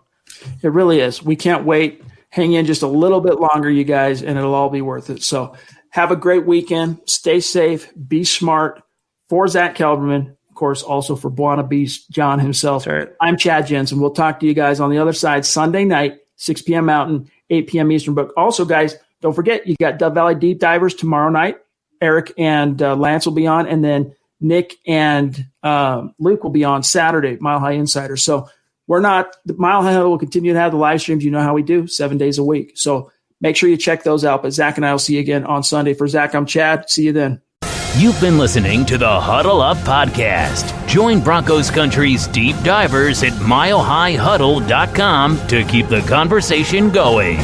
It really is. We can't wait. Hang in just a little bit longer, you guys, and it'll all be worth it. So have a great weekend. Stay safe. Be smart. For Zack Kelberman, of course, also for Buona Beast, John himself. Right. I'm Chad Jensen. We'll talk to you guys on the other side Sunday night, 6 p.m. Mountain, 8 p.m. Eastern. But also, guys, don't forget, you got Dove Valley Deep Divers tomorrow night. Eric and Lance will be on, and then Nick and Luke will be on Saturday, Mile High Insider. So the Mile High Huddle will continue to have the live streams. You know how we do, 7 days a week. So make sure you check those out. But Zach and I will see you again on Sunday. For Zach, I'm Chad. See you then. You've been listening to the Huddle Up Podcast. Join Broncos Country's deep divers at milehighhuddle.com to keep the conversation going.